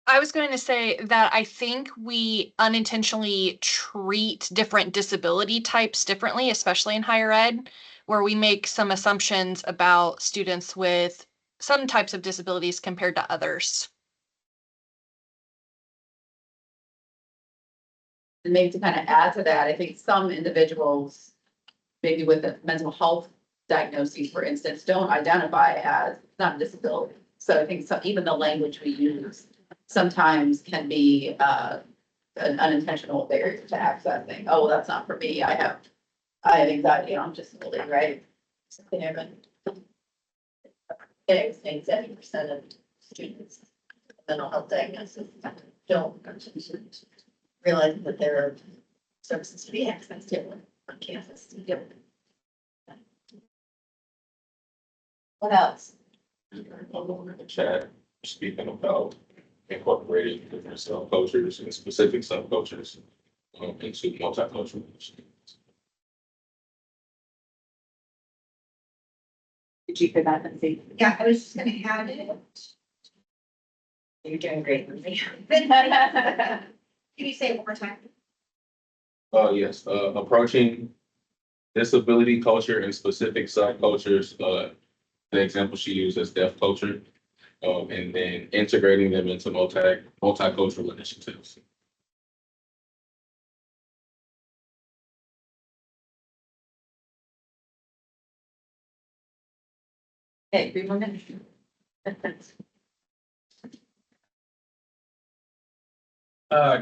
I was going to say that I think we unintentionally treat different disability types differently, especially in higher ed, where we make some assumptions about students with some types of disabilities compared to others. And maybe to kind of add to that, I think some individuals, maybe with a mental health diagnoses, for instance, don't identify as not a disability. So I think even the language we use sometimes can be an unintentional barrier to accessing. Oh, well, that's not for me. I have anxiety. I'm disability, right? Something I've been. I think 70% of students with mental health diagnosis don't realize that there are services to be accessed to on campus. What else? In the chat, speaking about incorporating different subcultures and specific subcultures into multicultural. Did you hear that, Lindsay? Yeah, I was just gonna have it. You're doing great, Lindsay. Can you say it one more time? Yes, approaching disability culture and specific subcultures, the example she used is deaf culture, and then integrating them into multicultural initiatives. Okay, 3 more minutes.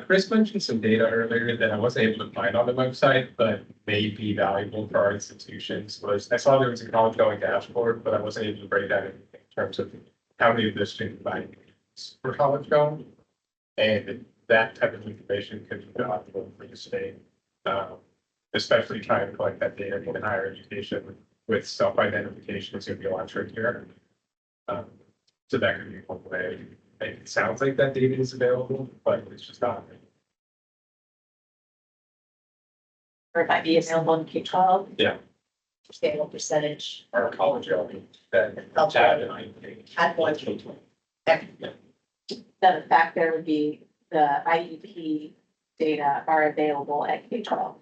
Chris mentioned some data earlier that I wasn't able to find on the website, but may be valuable for our institutions. I saw there was a college going dashboard, but I wasn't able to break that in terms of how many of the student bodies were college going. And that type of information could be valuable for the state, especially trying to collect that data in higher education with self-identification is going to be a lot trickier. So that could be one way. It sounds like that data is available, but it's just not. Or it might be available in K-12. Yeah. Scale percentage. Our college element that Had one. The fact there would be the IEP data are available at K-12.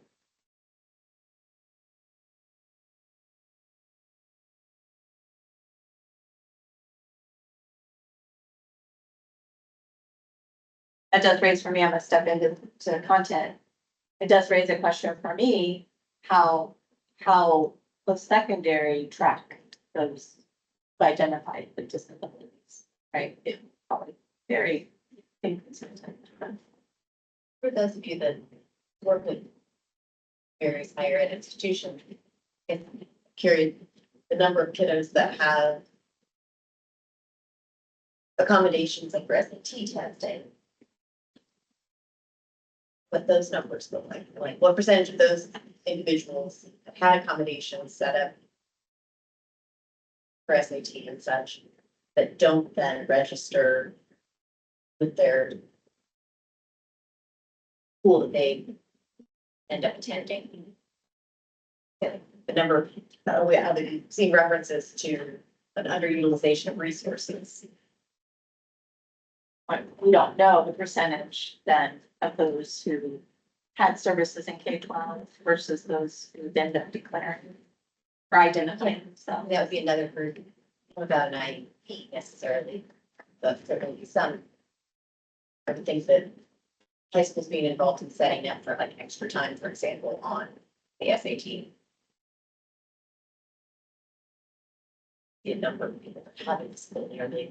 That does raise for me, I'm gonna step into content. It does raise a question for me, how post-secondary track those identified with disabilities, right? It probably very inconsistent. For those of you that work with various higher ed institutions, it's curious the number of kiddos that have accommodations like for SAT testing. What those numbers look like what percentage of those individuals have had accommodations set up for SAT and such that don't then register with their school that they end up attending. Okay. The number of, I've seen references to an underutilization of resources. We don't know the percentage then of those who had services in K-12 versus those who end up declaring or identifying themselves. That would be another burden without an IEP necessarily, but there will be some of the things that high school's being involved in setting up for like extra time, for example, on the SAT. The number of people that have a disability are the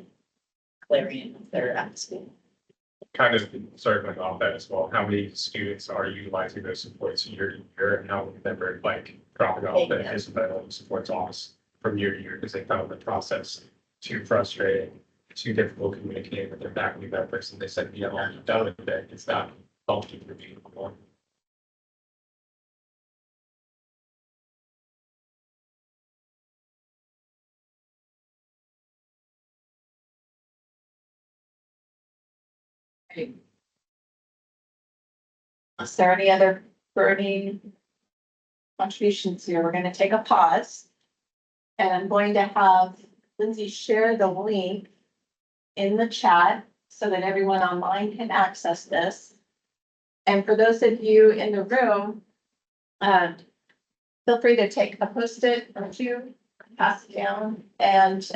clarion of their after school. Kind of circling off that as well, how many students are utilizing those supports year to year, and how many of them are like dropping off the disability supports office from year to year because they found the process too frustrating, too difficult to communicate with their faculty members, and they said, yeah, well, I'm done with it, it's not helping for me anymore. Is there any other burning contributions here? We're going to take a pause. And I'm going to have Lindsay share the link in the chat so that everyone online can access this. And for those of you in the room, feel free to take a Post-it or two, pass it down, and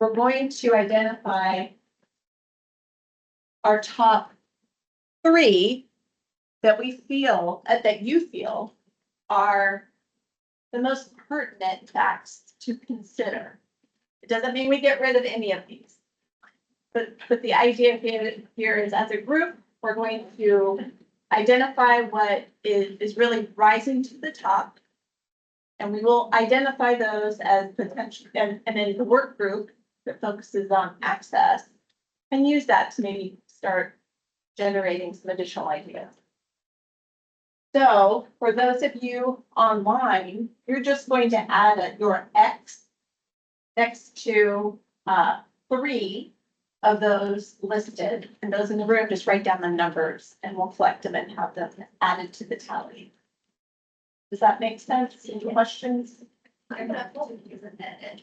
we're going to identify our top 3 that we feel, that you feel are the most pertinent facts to consider. It doesn't mean we get rid of any of these. But the idea here is as a group, we're going to identify what is really rising to the top. And we will identify those as potential, and then the work group that focuses on access and use that to maybe start generating some additional ideas. So for those of you online, you're just going to add your X next to 3 of those listed, and those in the room, just write down the numbers and we'll collect them and have them added to the tally. Does that make sense? Any questions? I'm not going to use an edit.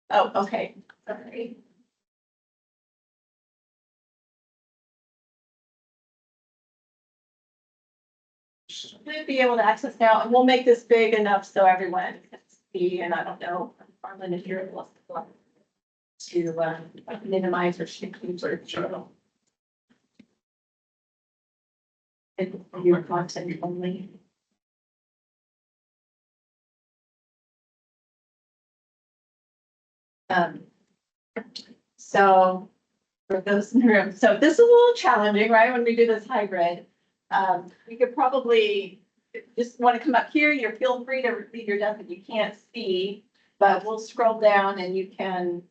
Oh, okay, sorry. Should be able to access now, and we'll make this big enough so everyone can see, and I don't know, Arlen, if you're able to minimize or shift or show. And your content only. So for those in the room, so this is a little challenging, right? When we do this hybrid, we could probably just want to come up here. You're feel free to leave your desk if you can't see, but we'll scroll down and you can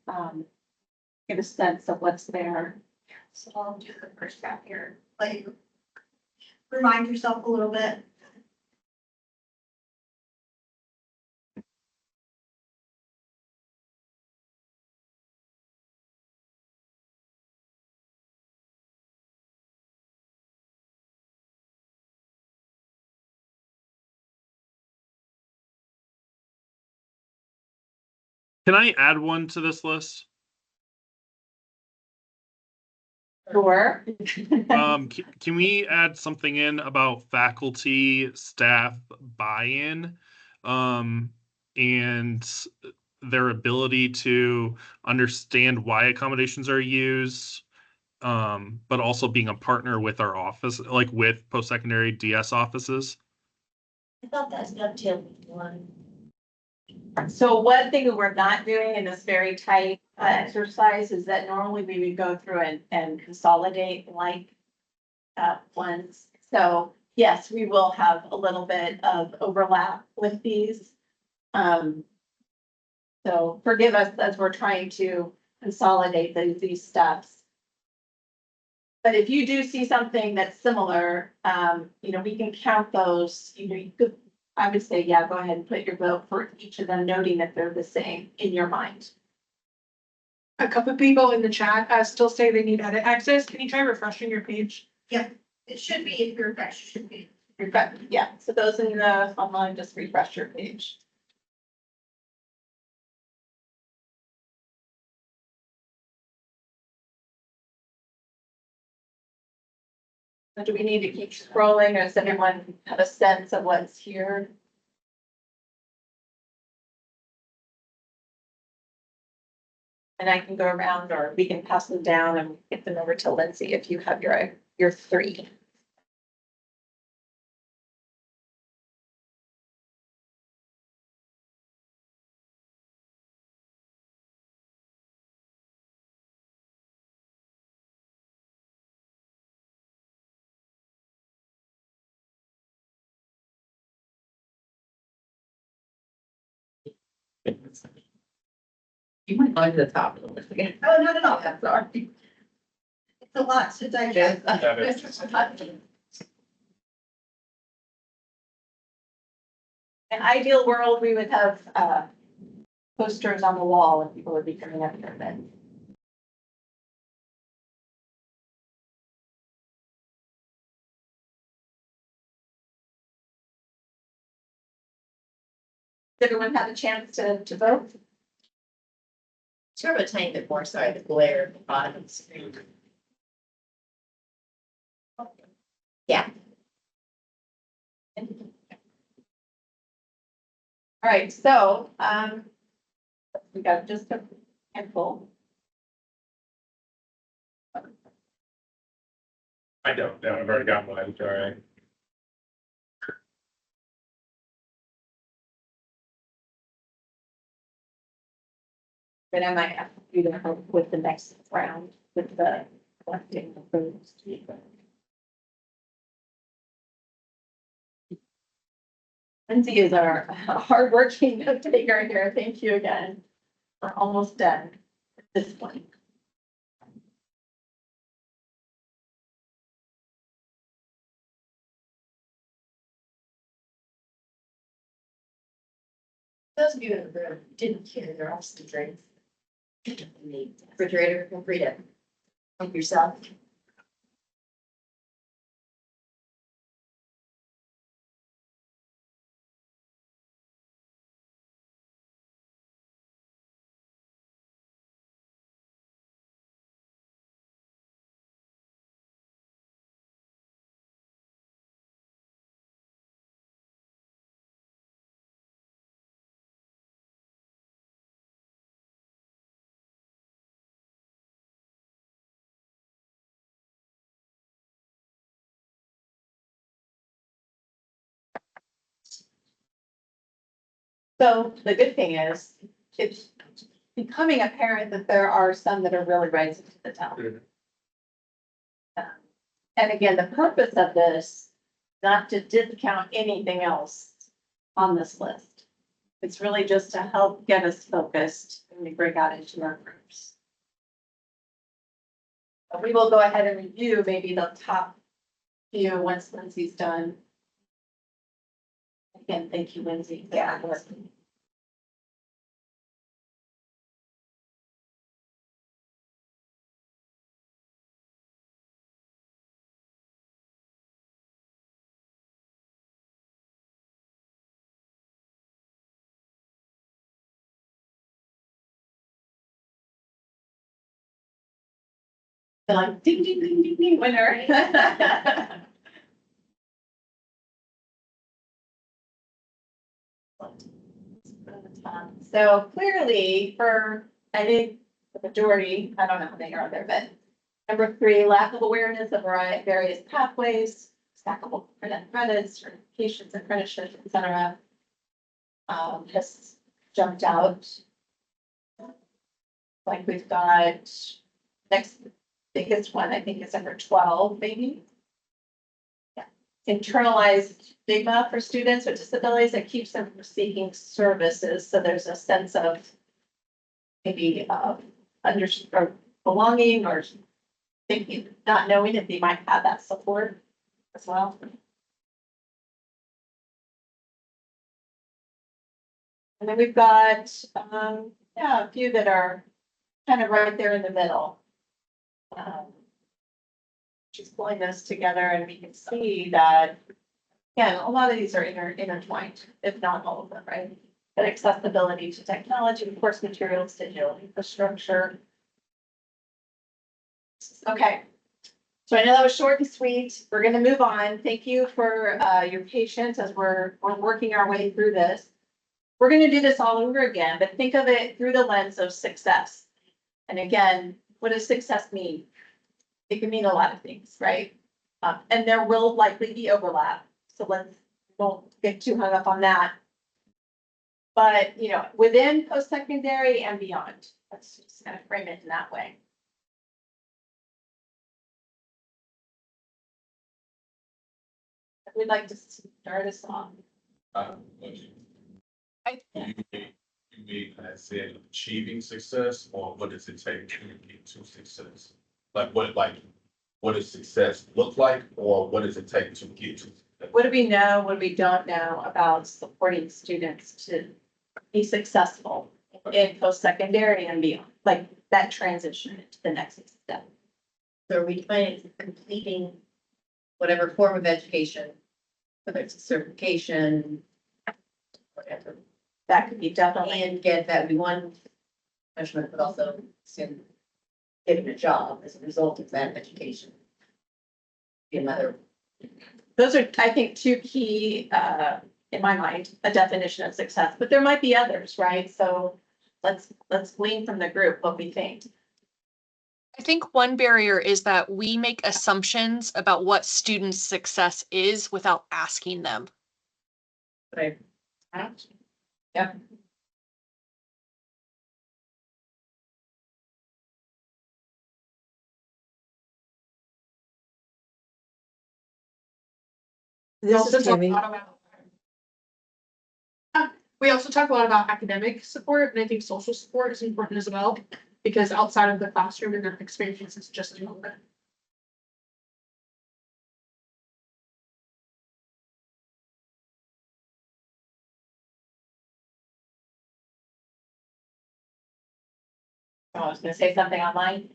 get a sense of what's there. So I'll do the first step here, like remind yourself a little bit. Can I add one to this list? Sure. Can we add something in about faculty, staff buy-in, and their ability to understand why accommodations are used, but also being a partner with our office, like with post-secondary DS offices? I thought that's dovetailed with one. So one thing that we're not doing in this very tight exercise is that normally we would go through and consolidate like ones. So yes, we will have a little bit of overlap with these. So forgive us as we're trying to consolidate these steps. But if you do see something that's similar, we can count those, you could, I would say, yeah, go ahead and put your vote for each of them, noting that they're the same in your mind. A couple people in the chat still say they need edit access. Can you try refreshing your page? Yeah, it should be if you're fresh, it should be. Yeah, so those in the online, just refresh your page. Do we need to keep scrolling, or does everyone have a sense of what's here? And I can go around, or we can pass them down and get them over to Lindsay if you have your three. You might go to the top of the list again. Oh, no, I'm sorry. it's a lot to digest. That is- In ideal world, we would have posters on the wall and people would be coming up here, but. Did everyone have a chance to vote? Sort of a tiny bit more, sorry, the glare at the bottom of the screen. Yeah. All right, so, we got just a handful. I don't know, I've already got mine, all right. But I might have to do that with the next round, with the collecting of those. Lindsay is our hardworking note taker here. Thank you again. We're almost done at this point. Those of you in the room who didn't hear, there are some drinks. In the refrigerator, feel free to help yourself. So the good thing is, it's becoming apparent that there are some that are really rising to the top. And again, the purpose of this, not to discount anything else on this list. It's really just to help get us focused when we break out into our groups. But we will go ahead and review maybe the top few once Lindsay's done. Again, thank you, Lindsay. Yeah. They're like ding, ding, ding, ding, ding, winner. So clearly for, I think the majority, I don't know how many are there, but number 3, lack of awareness of various pathways, stackable credits, certifications, apprenticeships, et cetera. Has jumped out. Like we've got next biggest one, I think is number 12, maybe. Yeah. Internalized stigma for students with disabilities that keeps them from seeking services. So there's a sense of maybe or belonging or thinking, not knowing if they might have that support as well. And then we've got, a few that are kind of right there in the middle. She's pulling those together and we can see that, again, a lot of these are intertwined, if not all of them, right? But accessibility to technology, course materials, digital infrastructure. Okay. So I know that was short and sweet. We're gonna move on. Thank you for your patience as we're working our way through this. We're gonna do this all over again, but think of it through the lens of success. And again, what does success mean? It can mean a lot of things, right? And there will likely be overlap. So won't get too hung up on that. But, you know, within post-secondary and beyond, let's just kind of frame it in that way. We'd like to start us off. You mean, I said, achieving success, or what does it take to get to success? What does success look like, or what does it take to get to? What do we know, what we don't know about supporting students to be successful in post-secondary and beyond, like that transition into the next step? So are we defining completing whatever form of education, whether it's a certification, whatever? That could be definitely. And get that we one measurement, but also soon getting a job as a result of that education. Be another. Those are, I think, two key, in my mind, a definition of success, but there might be others, right? So let's glean from the group what we think. I think one barrier is that we make assumptions about what students' success is without asking them. Right. Yeah. This is Tammy. We also talk a lot about academic support, and I think social support is important as well, because outside of the classroom and their experience is just as relevant. I was gonna say something online.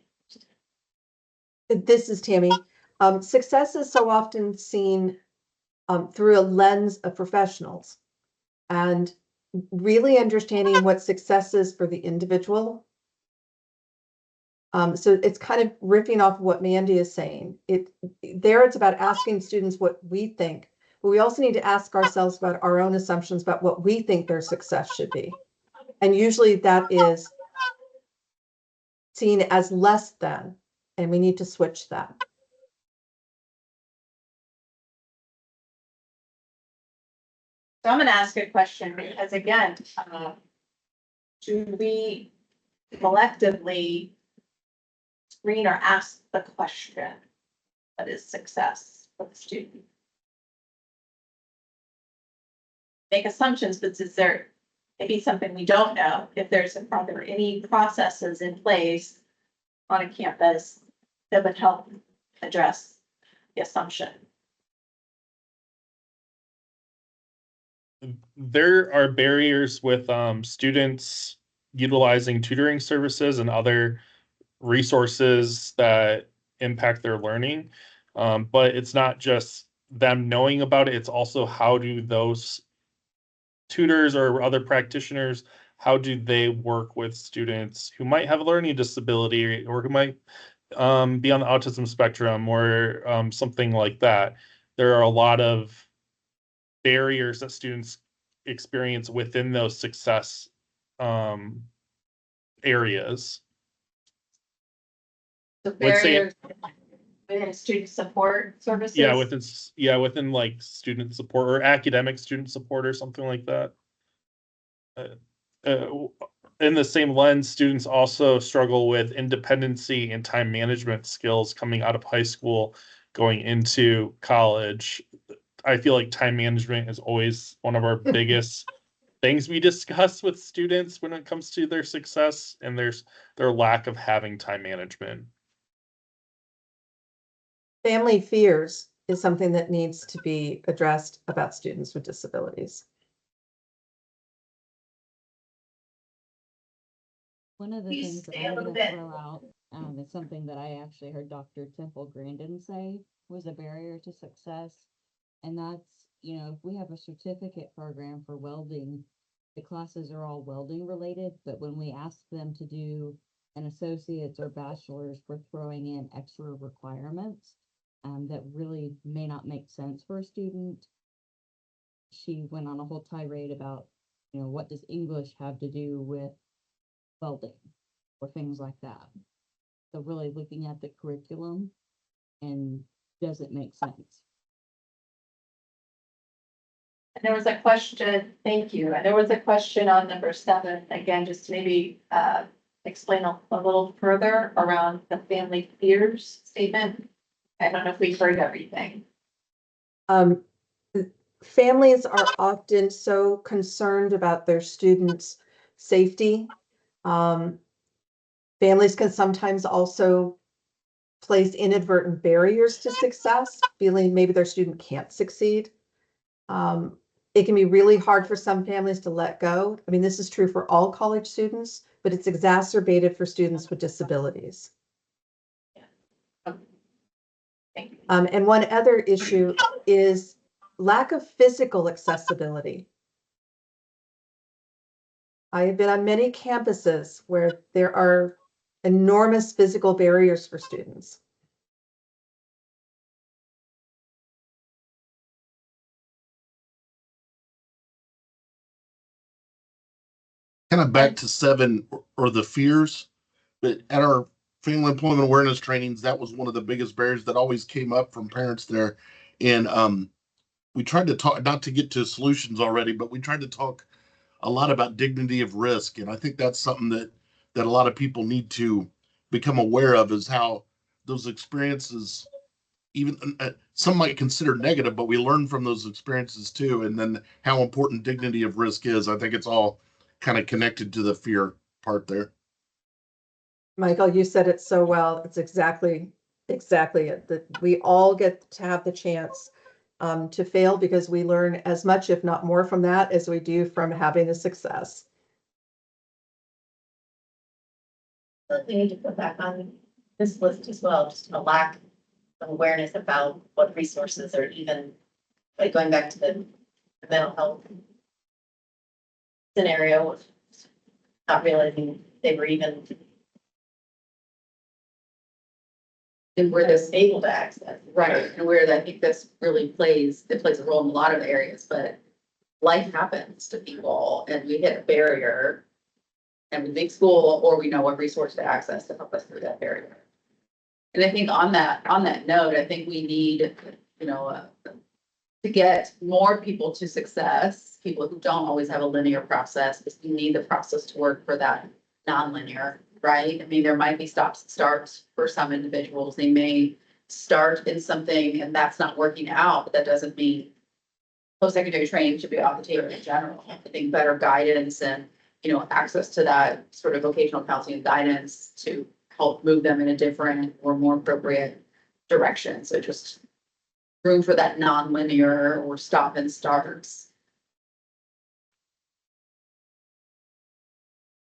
This is Tammy. Success is so often seen through a lens of professionals, and really understanding what success is for the individual. So it's kind of riffing off what Mandy is saying. It's about asking students what we think, but we also need to ask ourselves about our own assumptions about what we think their success should be. And usually that is seen as less than, and we need to switch that. So I'm gonna ask a question because again, do we collectively screen or ask the question, what is success for the student? Make assumptions, but is there maybe something we don't know? Are there any processes in place on a campus that would help address the assumption? There are barriers with students utilizing tutoring services and other resources that impact their learning. But it's not just them knowing about it, it's also how do those tutors or other practitioners, how do they work with students who might have a learning disability or who might be on the autism spectrum or something like that. There are a lot of barriers that students experience within those success areas. The barriers within student support services? Within like student support or academic student support or something like that. In the same lens, students also struggle with independency and time management skills coming out of high school, going into college. I feel like time management is always one of our biggest things we discuss with students when it comes to their success and their lack of having time management. Family fears is something that needs to be addressed about students with disabilities. One of the things that I'm going to throw out is something that I actually heard Dr. Temple Grandin say was a barrier to success. And that's, if we have a certificate program for welding, the classes are all welding related, but when we ask them to do an associate's or bachelor's, we're throwing in extra requirements. that really may not make sense for a student. She went on a whole tirade about, what does English have to do with welding or things like that. So really looking at the curriculum and does it make sense? And there was a question, thank you, and there was a question on number 7, again, just to maybe explain a little further around the family fears statement. I don't know if we heard everything. Families are often so concerned about their students' safety. Families can sometimes also place inadvertent barriers to success, feeling maybe their student can't succeed. It can be really hard for some families to let go. I mean, this is true for all college students, but it's exacerbated for students with disabilities. And one other issue is lack of physical accessibility. I have been on many campuses where there are enormous physical barriers for students. Kind of back to 7 or the fears, but at our family employment awareness trainings, that was one of the biggest barriers that always came up from parents there. And we tried to talk, not to get to solutions already, but we tried to talk a lot about dignity of risk. And I think that's something that a lot of people need to become aware of, is how those experiences, even some might consider negative, but we learn from those experiences too. And then how important dignity of risk is. I think it's all kind of connected to the fear part there. Michael, you said it so well. It's exactly it. That we all get to have the chance to fail, because we learn as much, if not more, from that as we do from having a success. But we need to put back on this list as well, just a lack of awareness about what resources are even, like going back to the mental health scenario, not realizing they were even And where this, able to access. right, and where I think this really plays a role in a lot of areas, but life happens to people and we hit a barrier and we leave school, or we know what resource to access to help us through that barrier. And I think on that note, I think we need, to get more people to success, people who don't always have a linear process, because we need the process to work for that nonlinear, right? I mean, there might be stops and starts for some individuals. They may start in something and that's not working out, but that doesn't mean post-secondary training should be off the table in general. I think better guidance and, access to that sort of vocational counseling and guidance to help move them in a different or more appropriate direction. So just room for that non-linear or stop and starts.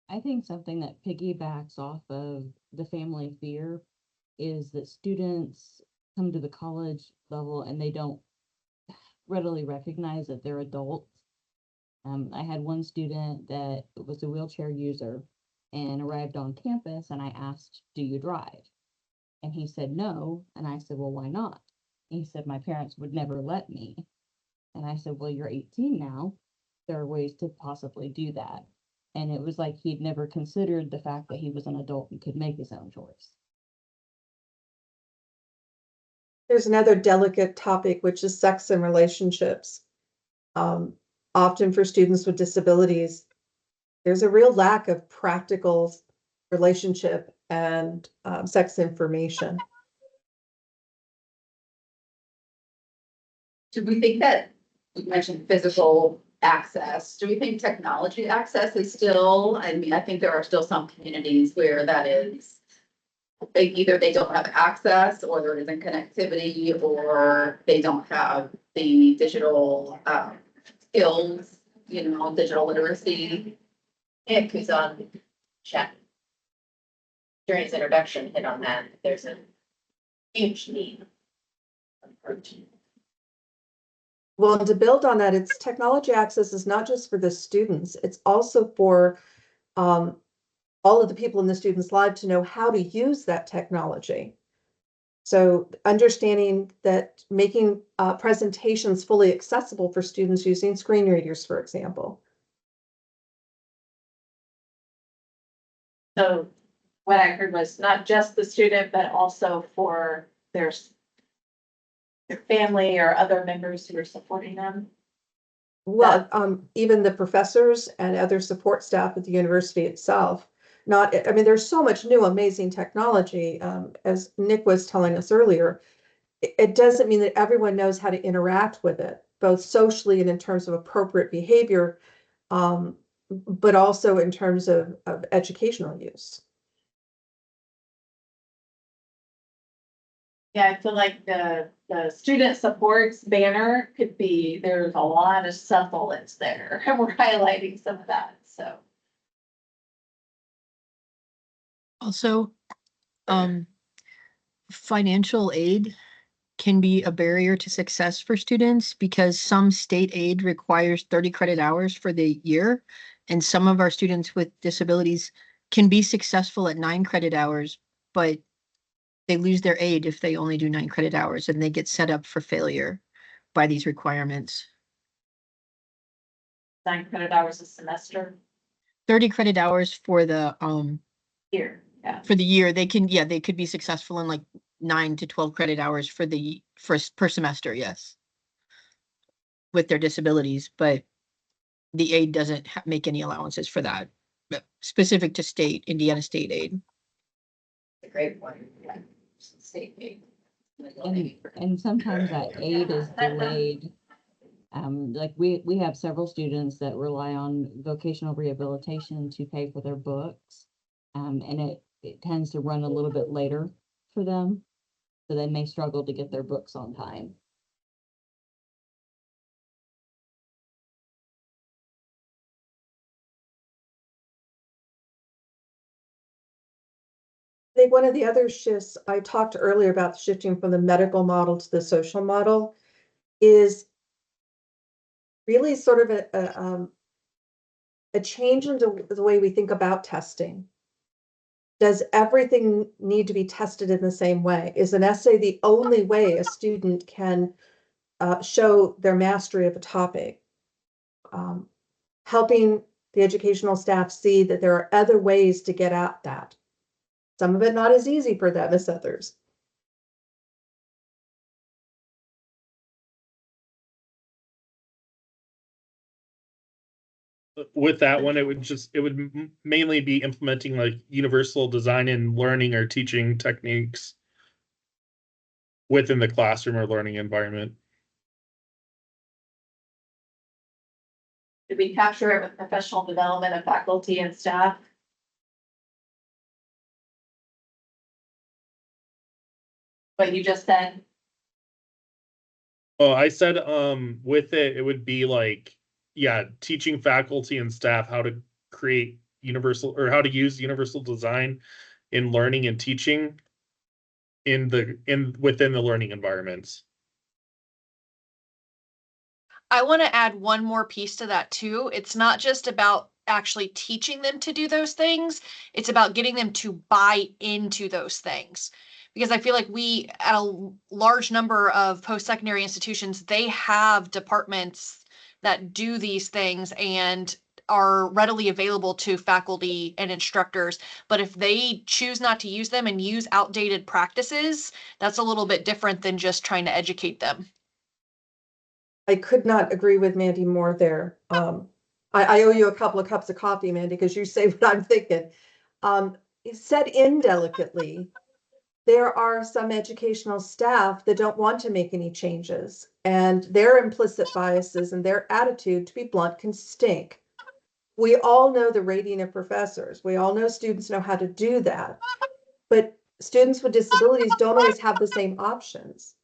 I think something that piggybacks off of the family fear is that students come to the college level and they don't readily recognize that they're adults. I had one student that was a wheelchair user and arrived on campus, and I asked, "Do you drive?" And he said no. And I said, "Well, why not?" And he said, "My parents would never let me." And I said, "Well, you're 18 now. There are ways to possibly do that." And it was like he'd never considered the fact that he was an adult and could make his own choice. There's another delicate topic, which is sex and relationships. Often for students with disabilities, there's a real lack of practical relationship and sex information. Do we think that, we mentioned physical access, do we think technology access is still, I mean, I think there are still some communities where that is, either they don't have access, or there isn't connectivity, or they don't have the digital skills, digital literacy. Nick, who's on chat during his introduction, hit on that. There's a huge need. Well, and to build on that, it's technology access is not just for the students, it's also for all of the people in the student's life to know how to use that technology. So understanding that making presentations fully accessible for students using screen readers, for example. So what I heard was not just the student, but also for their family or other members who are supporting them. Well, even the professors and other support staff at the university itself. I mean, there's so much new amazing technology, as Nick was telling us earlier. It doesn't mean that everyone knows how to interact with it, both socially and in terms of appropriate behavior, but also in terms of educational use. Yeah, I feel like the student supports banner could be, there's a lot of supplements there, and we're highlighting some of that, so. Also, financial aid can be a barrier to success for students because some state aid requires 30 credit hours for the year. And some of our students with disabilities can be successful at 9 credit hours, but they lose their aid if they only do 9 credit hours and they get set up for failure by these requirements. 9 credit hours a semester. 30 credit hours for the Here, yeah. for the year. They could be successful in like 9 to 12 credit hours for the per semester, yes, with their disabilities, but the aid doesn't make any allowances for that, specific to Indiana state aid. A great point. Yeah. State aid. And sometimes that aid is delayed. Like we have several students that rely on vocational rehabilitation to pay for their books. And it tends to run a little bit later for them. So they may struggle to get their books on time. I think one of the other shifts I talked earlier about shifting from the medical model to the social model is really sort of a change in the way we think about testing. Does everything need to be tested in the same way? Is an essay the only way a student can show their mastery of a topic? Helping the educational staff see that there are other ways to get at that. Some of it not as easy for them as others. With that one, it would mainly be implementing like universal design and learning or teaching techniques within the classroom or learning environment. Did we capture it with professional development of faculty and staff? What you just said? Oh, I said, with it would be like, yeah, teaching faculty and staff how to create universal or how to use universal design in learning and teaching within the learning environments. I want to add one more piece to that too. It's not just about actually teaching them to do those things. It's about getting them to buy into those things. Because I feel like we, at a large number of post-secondary institutions, they have departments that do these things and are readily available to faculty and instructors. But if they choose not to use them and use outdated practices, that's a little bit different than just trying to educate them. I could not agree with Mandy more there. I owe you a couple of cups of coffee, Mandy, because you say what I'm thinking. Said indelicately, there are some educational staff that don't want to make any changes, and their implicit biases and their attitude, to be blunt, can stink. We all know the rating of professors. We all know students know how to do that, but students with disabilities don't always have the same options.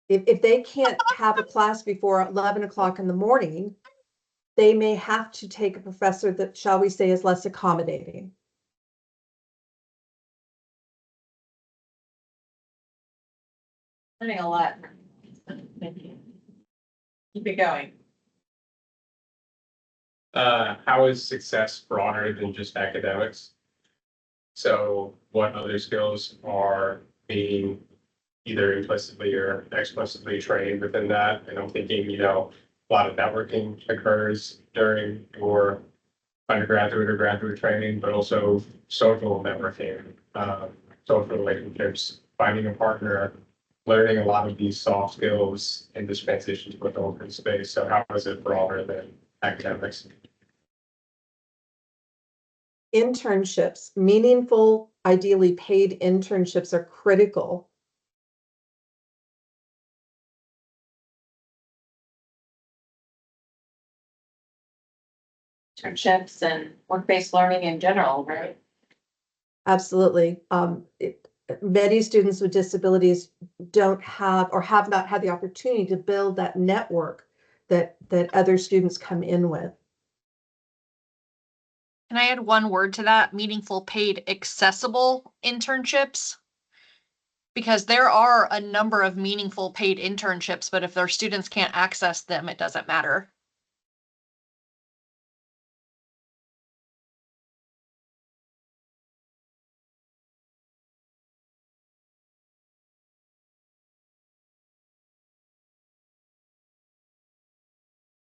If they can't have a class before 11 o'clock in the morning, they may have to take a professor that, shall we say, is less accommodating. Learning a lot. Thank you. Keep it going. How is success broader than just academics? So what other skills are being either implicitly or explicitly trained within that. And I'm thinking, a lot of networking occurs during your undergraduate or graduate training, but also social networking, social relationships, finding a partner, learning a lot of these soft skills in this transition to an open space. So how is it broader than academics? Internships, meaningful, ideally paid internships are critical. Internships and work-based learning in general, right? Absolutely. Many students with disabilities don't have or have not had the opportunity to build that network that other students come in with. Can I add one word to that? Meaningful, paid, accessible internships? Because there are a number of meaningful paid internships, but if their students can't access them, it doesn't matter.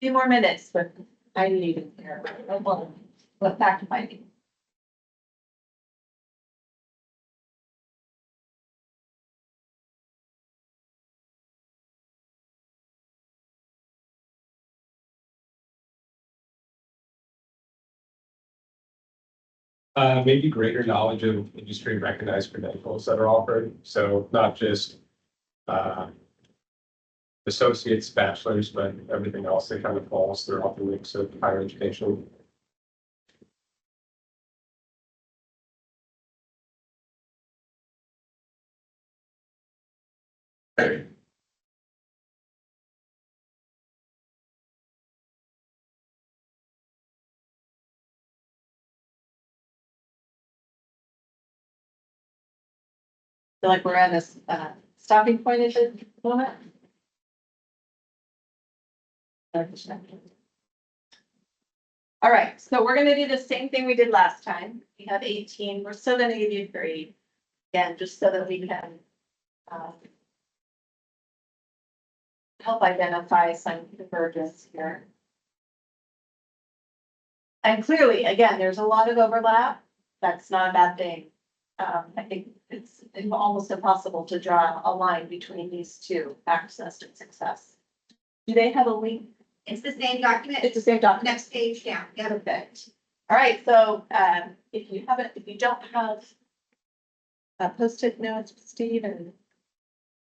Few more minutes, but I need it here. But back to finding. Maybe greater knowledge of industry recognized credentials that are offered. So not just associates, bachelors, but everything else that kind of falls throughout the mix of higher education. Feel like we're at a stopping point at the moment. All right, so we're gonna do the same thing we did last time. We have 18. We're still gonna give you a grade. Again, just so that we can help identify some convergence here. And clearly, again, there's a lot of overlap. That's not a bad thing. I think it's almost impossible to draw a line between these two, access and success. Do they have a link? It's the same document. It's the same document. Next page down. Yeah. Perfect. All right, so if you don't have Post-it notes, Steve, and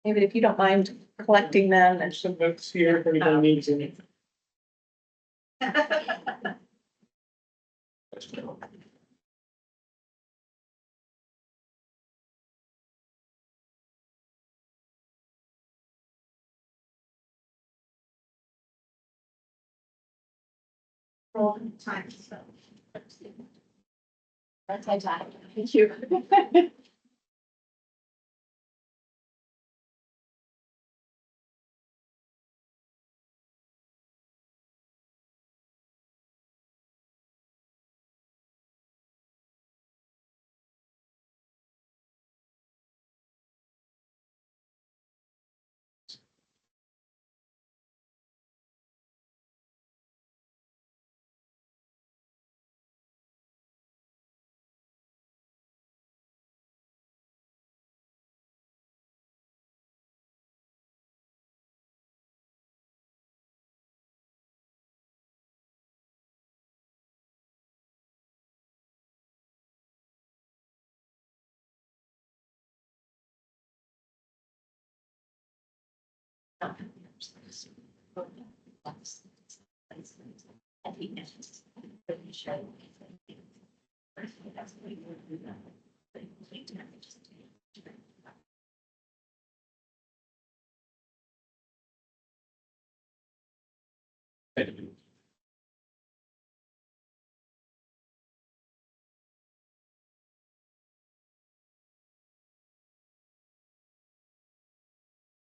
maybe if you don't mind collecting them and Some books here if anybody needs any. Roll time, so. that's my time. Thank you.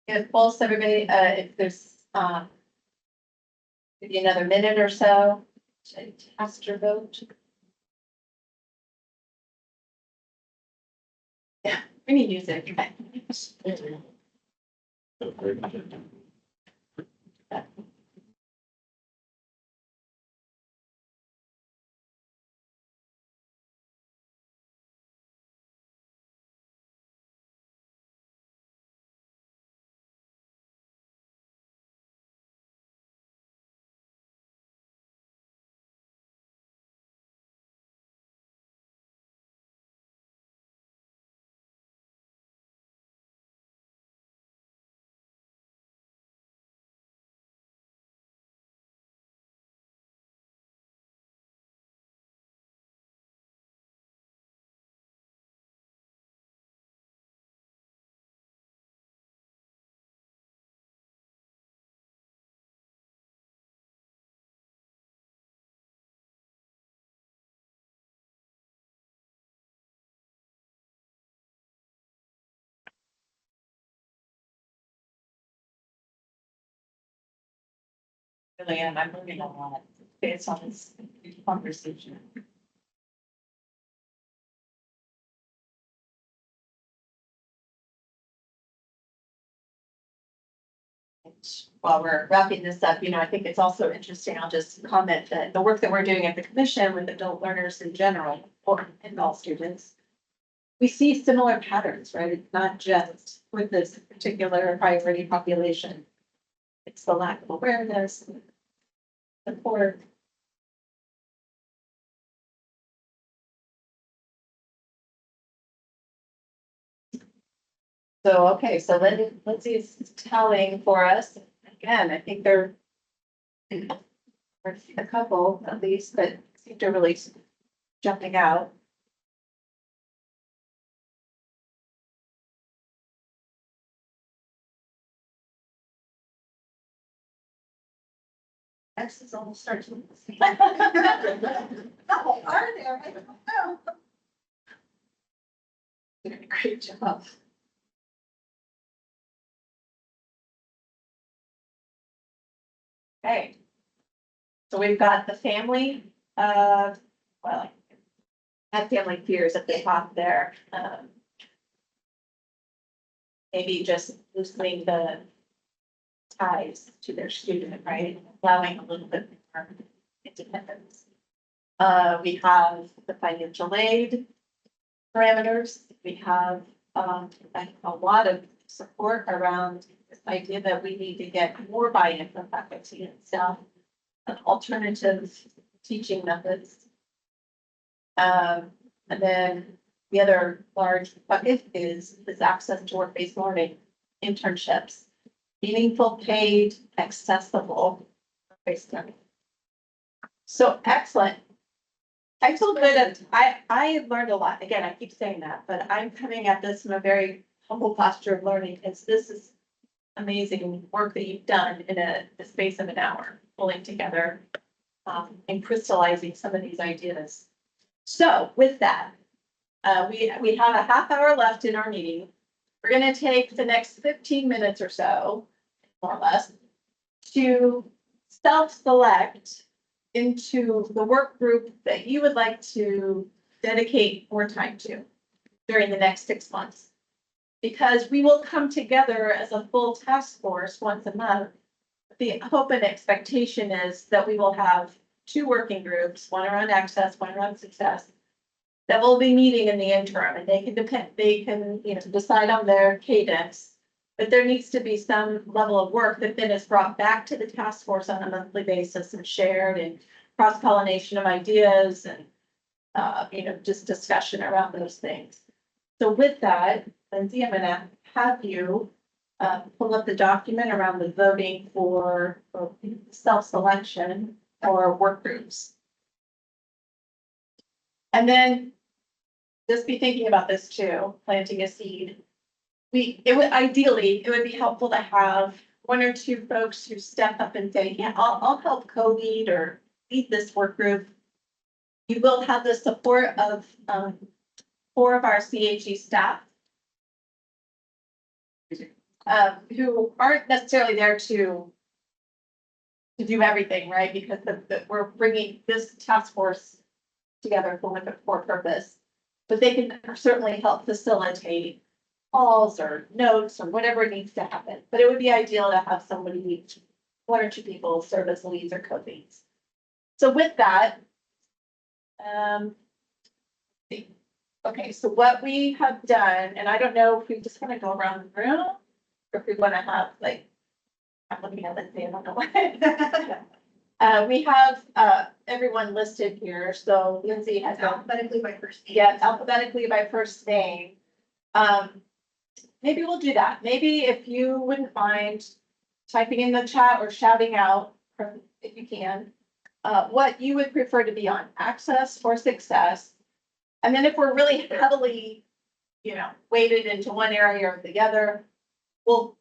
If pulse everybody, if there's maybe another minute or so to cast your vote. Yeah, we need music. Really am. I'm learning a lot based on this conversation. While we're wrapping this up, I think it's also interesting, I'll just comment that the work that we're doing at the commission with adult learners in general, or and all students, we see similar patterns, right? It's not just with this particular priority population. It's the lack of awareness, support. So, okay, so Lindsay's telling for us, again, I think there are a couple at least that seem to really jumping out. X is almost starting. No, are there? I don't know. Doing a great job. Okay. So we've got the family, had family fears at the top there. Maybe just loosening the ties to their student, right? Allowing a little bit more independence. We have the financial aid parameters. We have a lot of support around this idea that we need to get more buy-in from faculty and staff, alternative teaching methods. And then the other large bucket is access to work-based learning, internships, meaningful, paid, accessible work-based learning. So excellent. I feel good. I learned a lot. Again, I keep saying that, but I'm coming at this from a very humble posture of learning, because this is amazing work that you've done in the space of an hour, pulling together and crystallizing some of these ideas. So with that, we have a half hour left in our meeting. We're going to take the next 15 minutes or so, more or less, to self-select into the work group that you would like to dedicate more time to during the next 6 months. Because we will come together as a full task force once a month. The hope and expectation is that we will have 2 working groups, one around access, one around success, that will be meeting in the interim, and they can decide on their cadence. But there needs to be some level of work that then is brought back to the task force on a monthly basis and shared, and cross-pollination of ideas and just discussion around those things. So with that, Lindsay, I'm gonna have you pull up the document around the voting for self-selection or work groups. And then just be thinking about this too, planting a seed. Ideally, it would be helpful to have 1 or 2 folks who step up and say, yeah, I'll help co-lead or lead this work group. You will have the support of 4 of our CHE staff who aren't necessarily there to do everything, right? Because we're bringing this task force together for a purpose, but they can certainly help facilitate calls or notes or whatever needs to happen. But it would be ideal to have somebody, one or two people serve as leads or co-leads. So with that, okay, so what we have done, and I don't know if we just want to go around the room or if we want to have like, I'm looking at Lindsay, I don't know what. We have everyone listed here. So Lindsay has Alphabetically by first name. yeah, alphabetically by first name. Maybe we'll do that. Maybe if you wouldn't mind typing in the chat or shouting out, if you can, what you would prefer to be on, access or success. And then if we're really heavily, weighted into one area or the other, we'll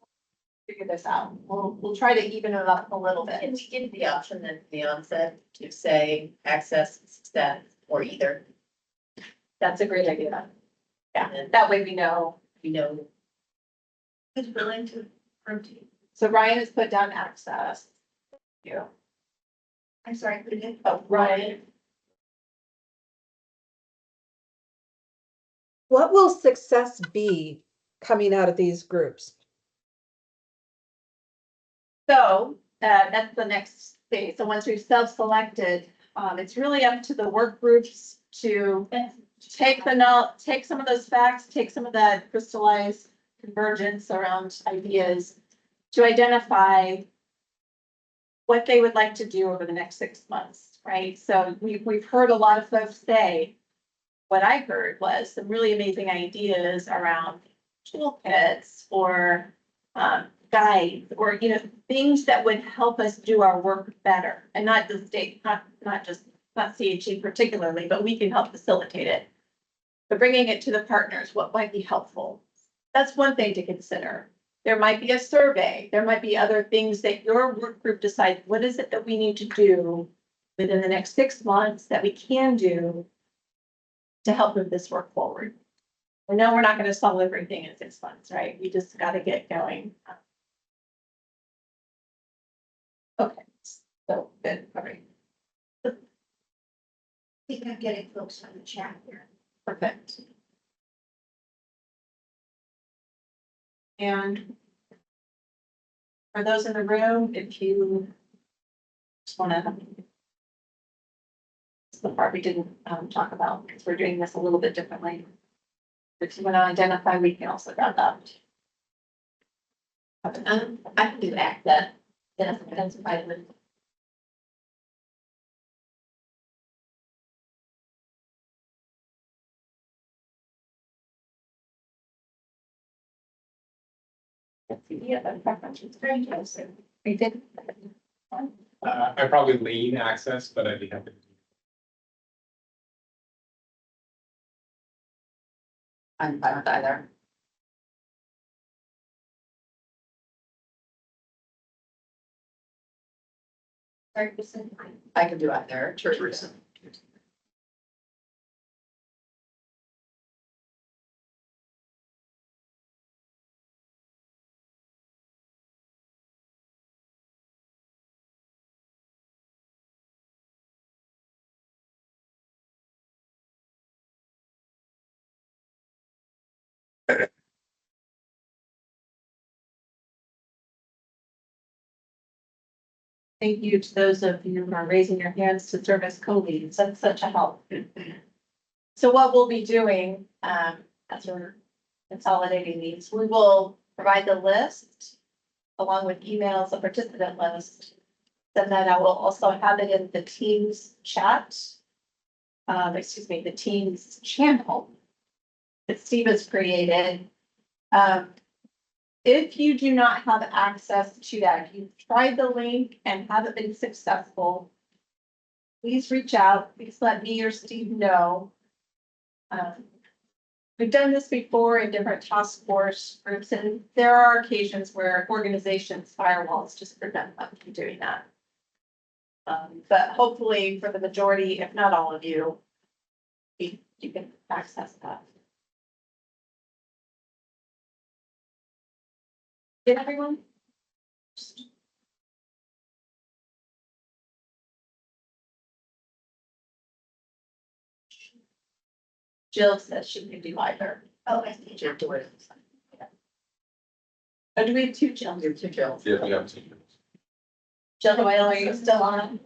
figure this out. We'll try to even it up a little bit. Can we give the option at the onset to say access, success, or either? That's a great idea. Yeah, that way we know. Who's willing to rotate? So Ryan has put down access. I'm sorry, who did? Oh, Ryan. What will success be coming out of these groups? So that's the next phase. So once we've self-selected, it's really up to the work groups to take some of those facts, take some of that crystallized convergence around ideas to identify what they would like to do over the next 6 months, right? So we've heard a lot of folks say, what I heard was some really amazing ideas around toolkits or guides or, things that would help us do our work better and not CHE particularly, but we can help facilitate it. But bringing it to the partners, what might be helpful? That's one thing to consider. There might be a survey. There might be other things that your work group decides, what is it that we need to do within the next 6 months that we can do to help move this work forward? We know we're not going to solve everything in 6 months, right? We just got to get going. Okay, so good. All right. I think I'm getting folks on the chat here. Perfect. And for those in the room, if you just want to, it's the part we didn't talk about because we're doing this a little bit differently. If you want to identify, we can also round up. I can do access. Then identify with. Yeah, but preference is very close. We did. I probably lean access, but I'd be happy. I'm fine with either. I could do either. Teresa. Thank you to those of you who are raising your hands to serve as co-leads. That's such a help. So what we'll be doing, as we're consolidating these, we will provide the list along with emails, a participant list. And then I will also have it in the Teams chat. The Teams channel that Steve has created. If you do not have access to that, if you've tried the link and haven't been successful, please reach out. Please let me or Steve know. We've done this before in different task force groups, and there are occasions where organizations firewalls just prevent them from doing that. But hopefully for the majority, if not all of you, you can access that. Did everyone? Jill says she can do either. Oh, I see. Jill do it. Oh, do we have two Jills? Your two Jills. Yeah, we have two. Jill Doyle, are you still on?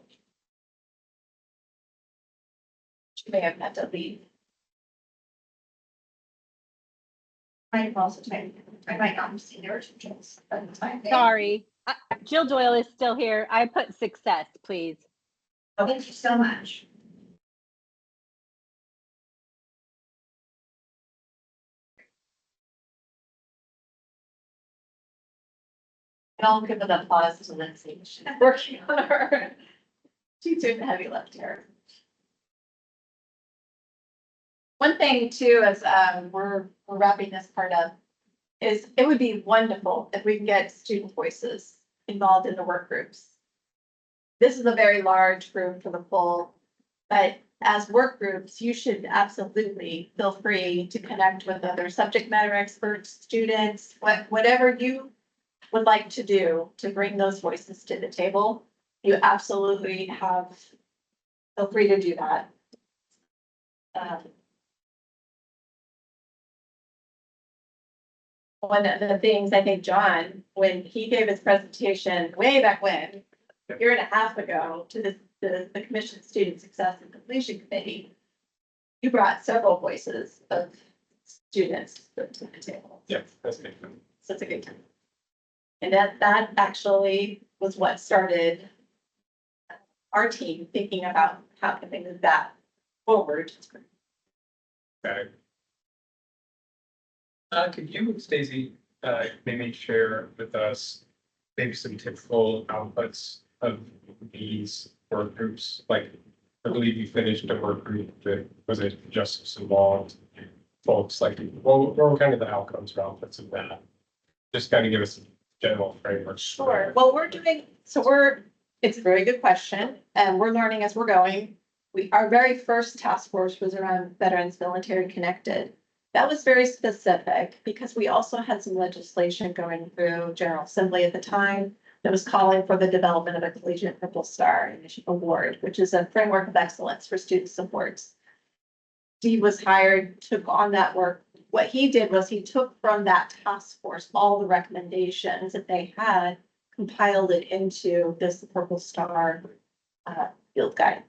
She may have had to leave. I am also trying, I might not have seen there were two Jills. But it's fine. Sorry. Jill Doyle is still here. I put success, please. Thank you so much. And I'll give an applause to Lindsay. She's working on her. She's doing the heavy lift here. One thing too, as we're wrapping this part up, is it would be wonderful if we can get student voices involved in the work groups. This is a very large group for the full, but as work groups, you should absolutely feel free to connect with other subject matter experts, students, whatever you would like to do to bring those voices to the table. You absolutely feel free to do that. One of the things I think John, when he gave his presentation way back when, a year and a half ago, to the Commission Student Success and Completion Committee, you brought several voices of students to the table. Yeah, that's good. So it's a good time. And that actually was what started our team thinking about how can they move that forward. Okay. Could you, Stacy, maybe share with us maybe some typical outputs of these work groups? Like, I believe you finished a work group that was it justice involved folks, like what were kind of the outcomes or outputs of that? Just kind of give us a general framework. Sure. Well, it's a very good question, and we're learning as we're going. Our very first task force was around Veterans Military Connected. That was very specific because we also had some legislation going through General Assembly at the time that was calling for the development of a Collegiate Purple Star Initiative Award, which is a framework of excellence for student supports. Steve was hired, took on that work. What he did was he took from that task force all the recommendations that they had, compiled it into this Purple Star field guide.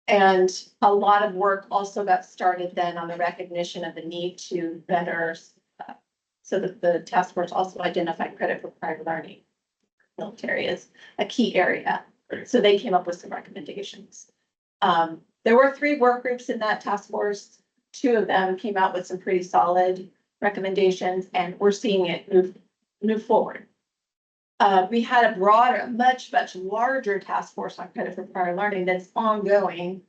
And a lot of work also got started then on the recognition of the need to better, so that the task force also identified credit for prior learning. Military is a key area. So they came up with some recommendations. There were 3 work groups in that task force. 2 of them came out with some pretty solid recommendations, and we're seeing it move forward. We had a broader, much larger task force on credit for prior learning that's ongoing.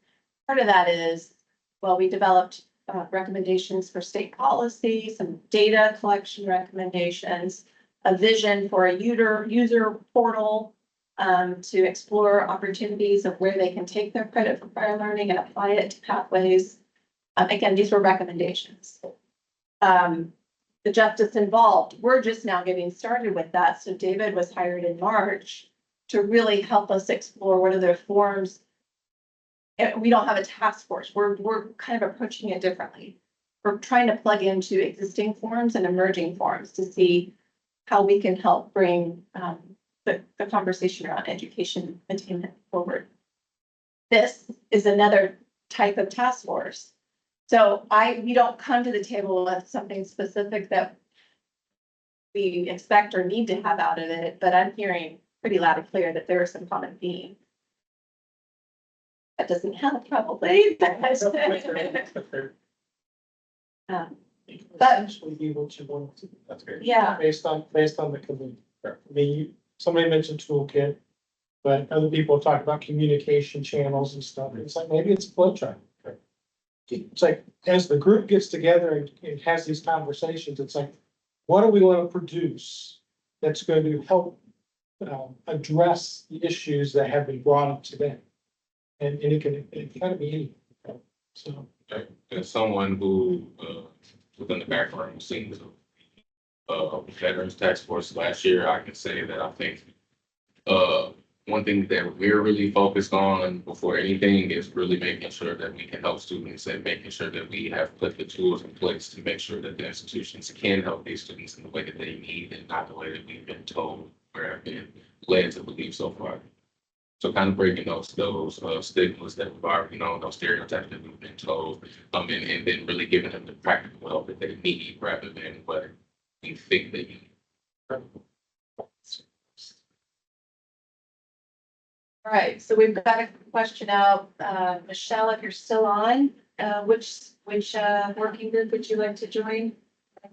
Part of that is, well, we developed recommendations for state policy, some data collection recommendations, a vision for a user portal to explore opportunities of where they can take their credit for prior learning and apply it to pathways. Again, these were recommendations. The justice involved, we're just now getting started with that. So David was hired in March to really help us explore what are the forms. We don't have a task force. We're kind of approaching it differently. We're trying to plug into existing forms and emerging forms to see how we can help bring the conversation around education attainment forward. This is another type of task force. So we don't come to the table with something specific that we expect or need to have out of it, but I'm hearing pretty loud and clear that there are some common themes. That doesn't help probably. But Essentially be what you want to. That's great. Yeah. Based on the community. I mean, somebody mentioned toolkit, but other people talk about communication channels and stuff. It's like, maybe it's a flow chart. It's like, as the group gets together and has these conversations, it's like, what do we want to produce that's going to help address the issues that have been brought up to them? And it can kind of be anything. So. As someone who, within the background, seen the Veterans Task Force last year, I can say that I think one thing that we're really focused on before anything is really making sure that we can help students and making sure that we have put the tools in place to make sure that the institutions can help these students in the way that they need and not the way that we've been told or have been led to believe so far. So kind of breaking those stigmas that we've already known, those stereotypes that we've been told, and then really giving them the practical help that they need rather than what we think they need. All right, so we've got a question out. Michelle, if you're still on, which working group would you like to join?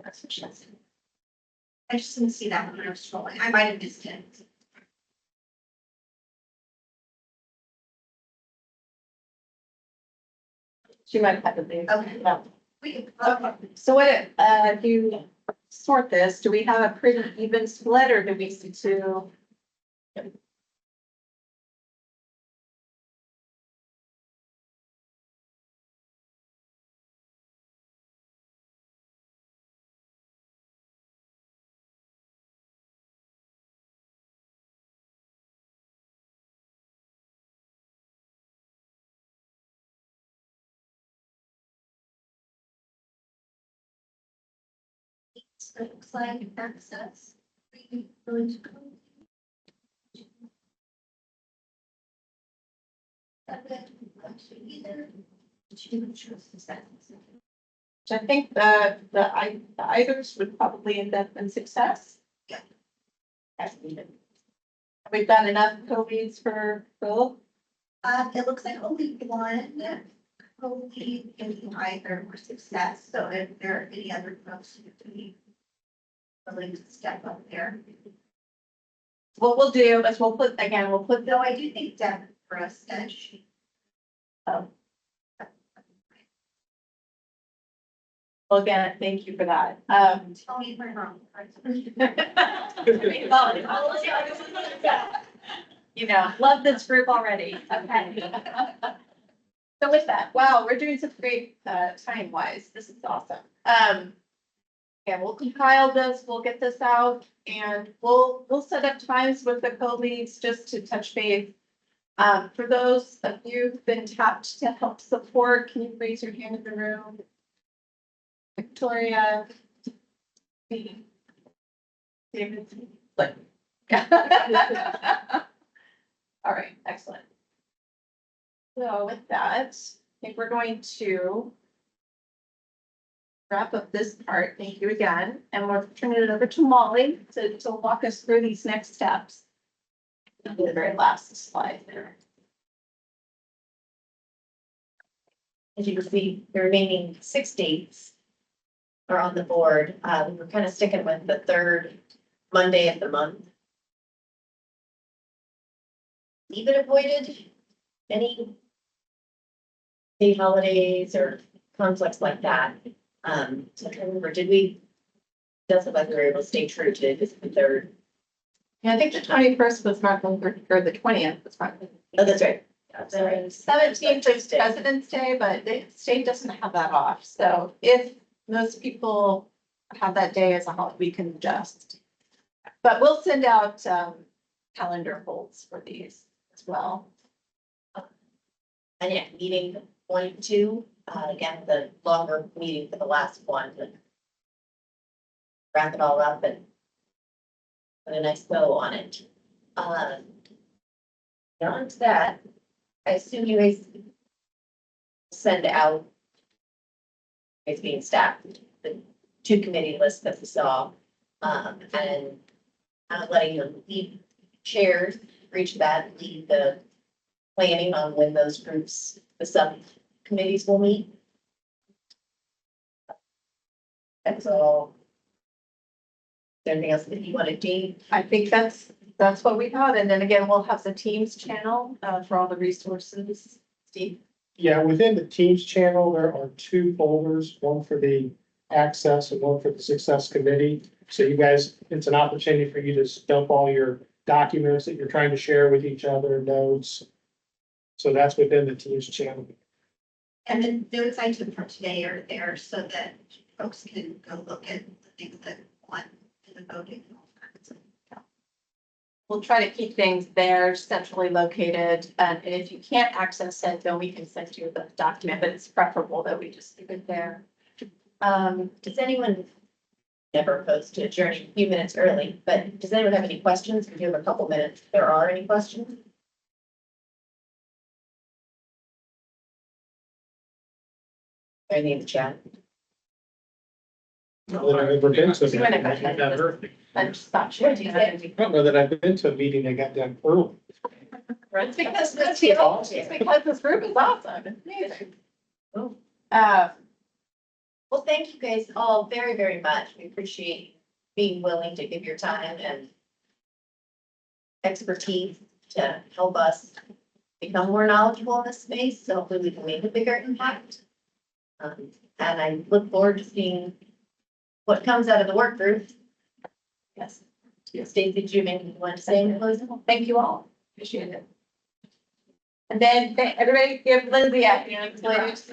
That's what she said. I just didn't see that when I was scrolling. I might have missed it. She might have to leave. Okay. No. Okay. So what, if you sort this, do we have a pretty even split or do we see two? So it looks like access. Really cool. Either. So I think the items would probably end up in success. Yeah. We've got enough co-leads for Phil. It looks like only one co-lead in either for success, so if there are any other folks who would be willing to step up there. What we'll do is we'll put Though I do think Deb for us, she. Well, again, thank you for that. Tell me if I'm wrong. You know, love this group already. Okay. So with that, wow, we're doing some great time wise. This is awesome. Yeah, we'll compile this, we'll get this out, and we'll set up times with the co-leads just to touch base. For those of you who've been tapped to help support, can you raise your hand in the room? Victoria. David. Like. All right, excellent. So with that, I think we're going to wrap up this part. Thank you again. And we're turning it over to Molly to walk us through these next steps. The very last slide there. As you can see, the remaining 6 dates are on the board. We're kind of sticking with the third Monday of the month. Even avoided any state holidays or conflicts like that. So I can't remember, did we? Does look like we were able to stay true to the third. Yeah, I think the 21st was Martin Luther, or the 20th was Martin. Oh, that's right. The 17th is President's Day, but the state doesn't have that off. So if most people have that day as a holiday, we can adjust. But we'll send out calendar holds for these as well. And yeah, meeting 1 and 2, again, the longer meeting for the last one, but wrap it all up and put a nice bow on it. On to that, I assume you guys send out, it's being staffed, the 2 committee lists that we saw, and letting them lead chairs, reach that, lead the planning on when those groups, the subcommittees will meet. That's all. Is there anything else that you want to do? I think that's what we have. And then again, we'll have the Teams channel for all the resources. Steve? Yeah, within the Teams channel, there are 2 folders, one for the access and one for the success committee. So you guys, it's an opportunity for you to dump all your documents that you're trying to share with each other, notes. So that's within the Teams channel. And the notes I took from today are there so that folks can go look at the things that want to the voting. we'll try to keep things there centrally located. And if you can't access it, then we can send you the document, but it's preferable that we just keep it there. Does anyone, never opposed to adjourning a few minutes early, but does anyone have any questions? We have a couple minutes. If there are any questions? Any in the chat? Not that I've ever been to a You went meeting ahead. that got done early. I'm just not sure. Do you have any- I don't know that I've been to a meeting that got done early. It's because this group is awesome. It's amazing. Oh. Uh, Well, thank you guys all very, very much. We appreciate being willing to give your time and expertise to help us become more knowledgeable in this space. So hopefully we can make a bigger impact. And I look forward to seeing what comes out of the work group. Yes. Stacey, did you maybe want to say in closing? Thank you all. Appreciate it. And then everybody give Lindsay a hand, please.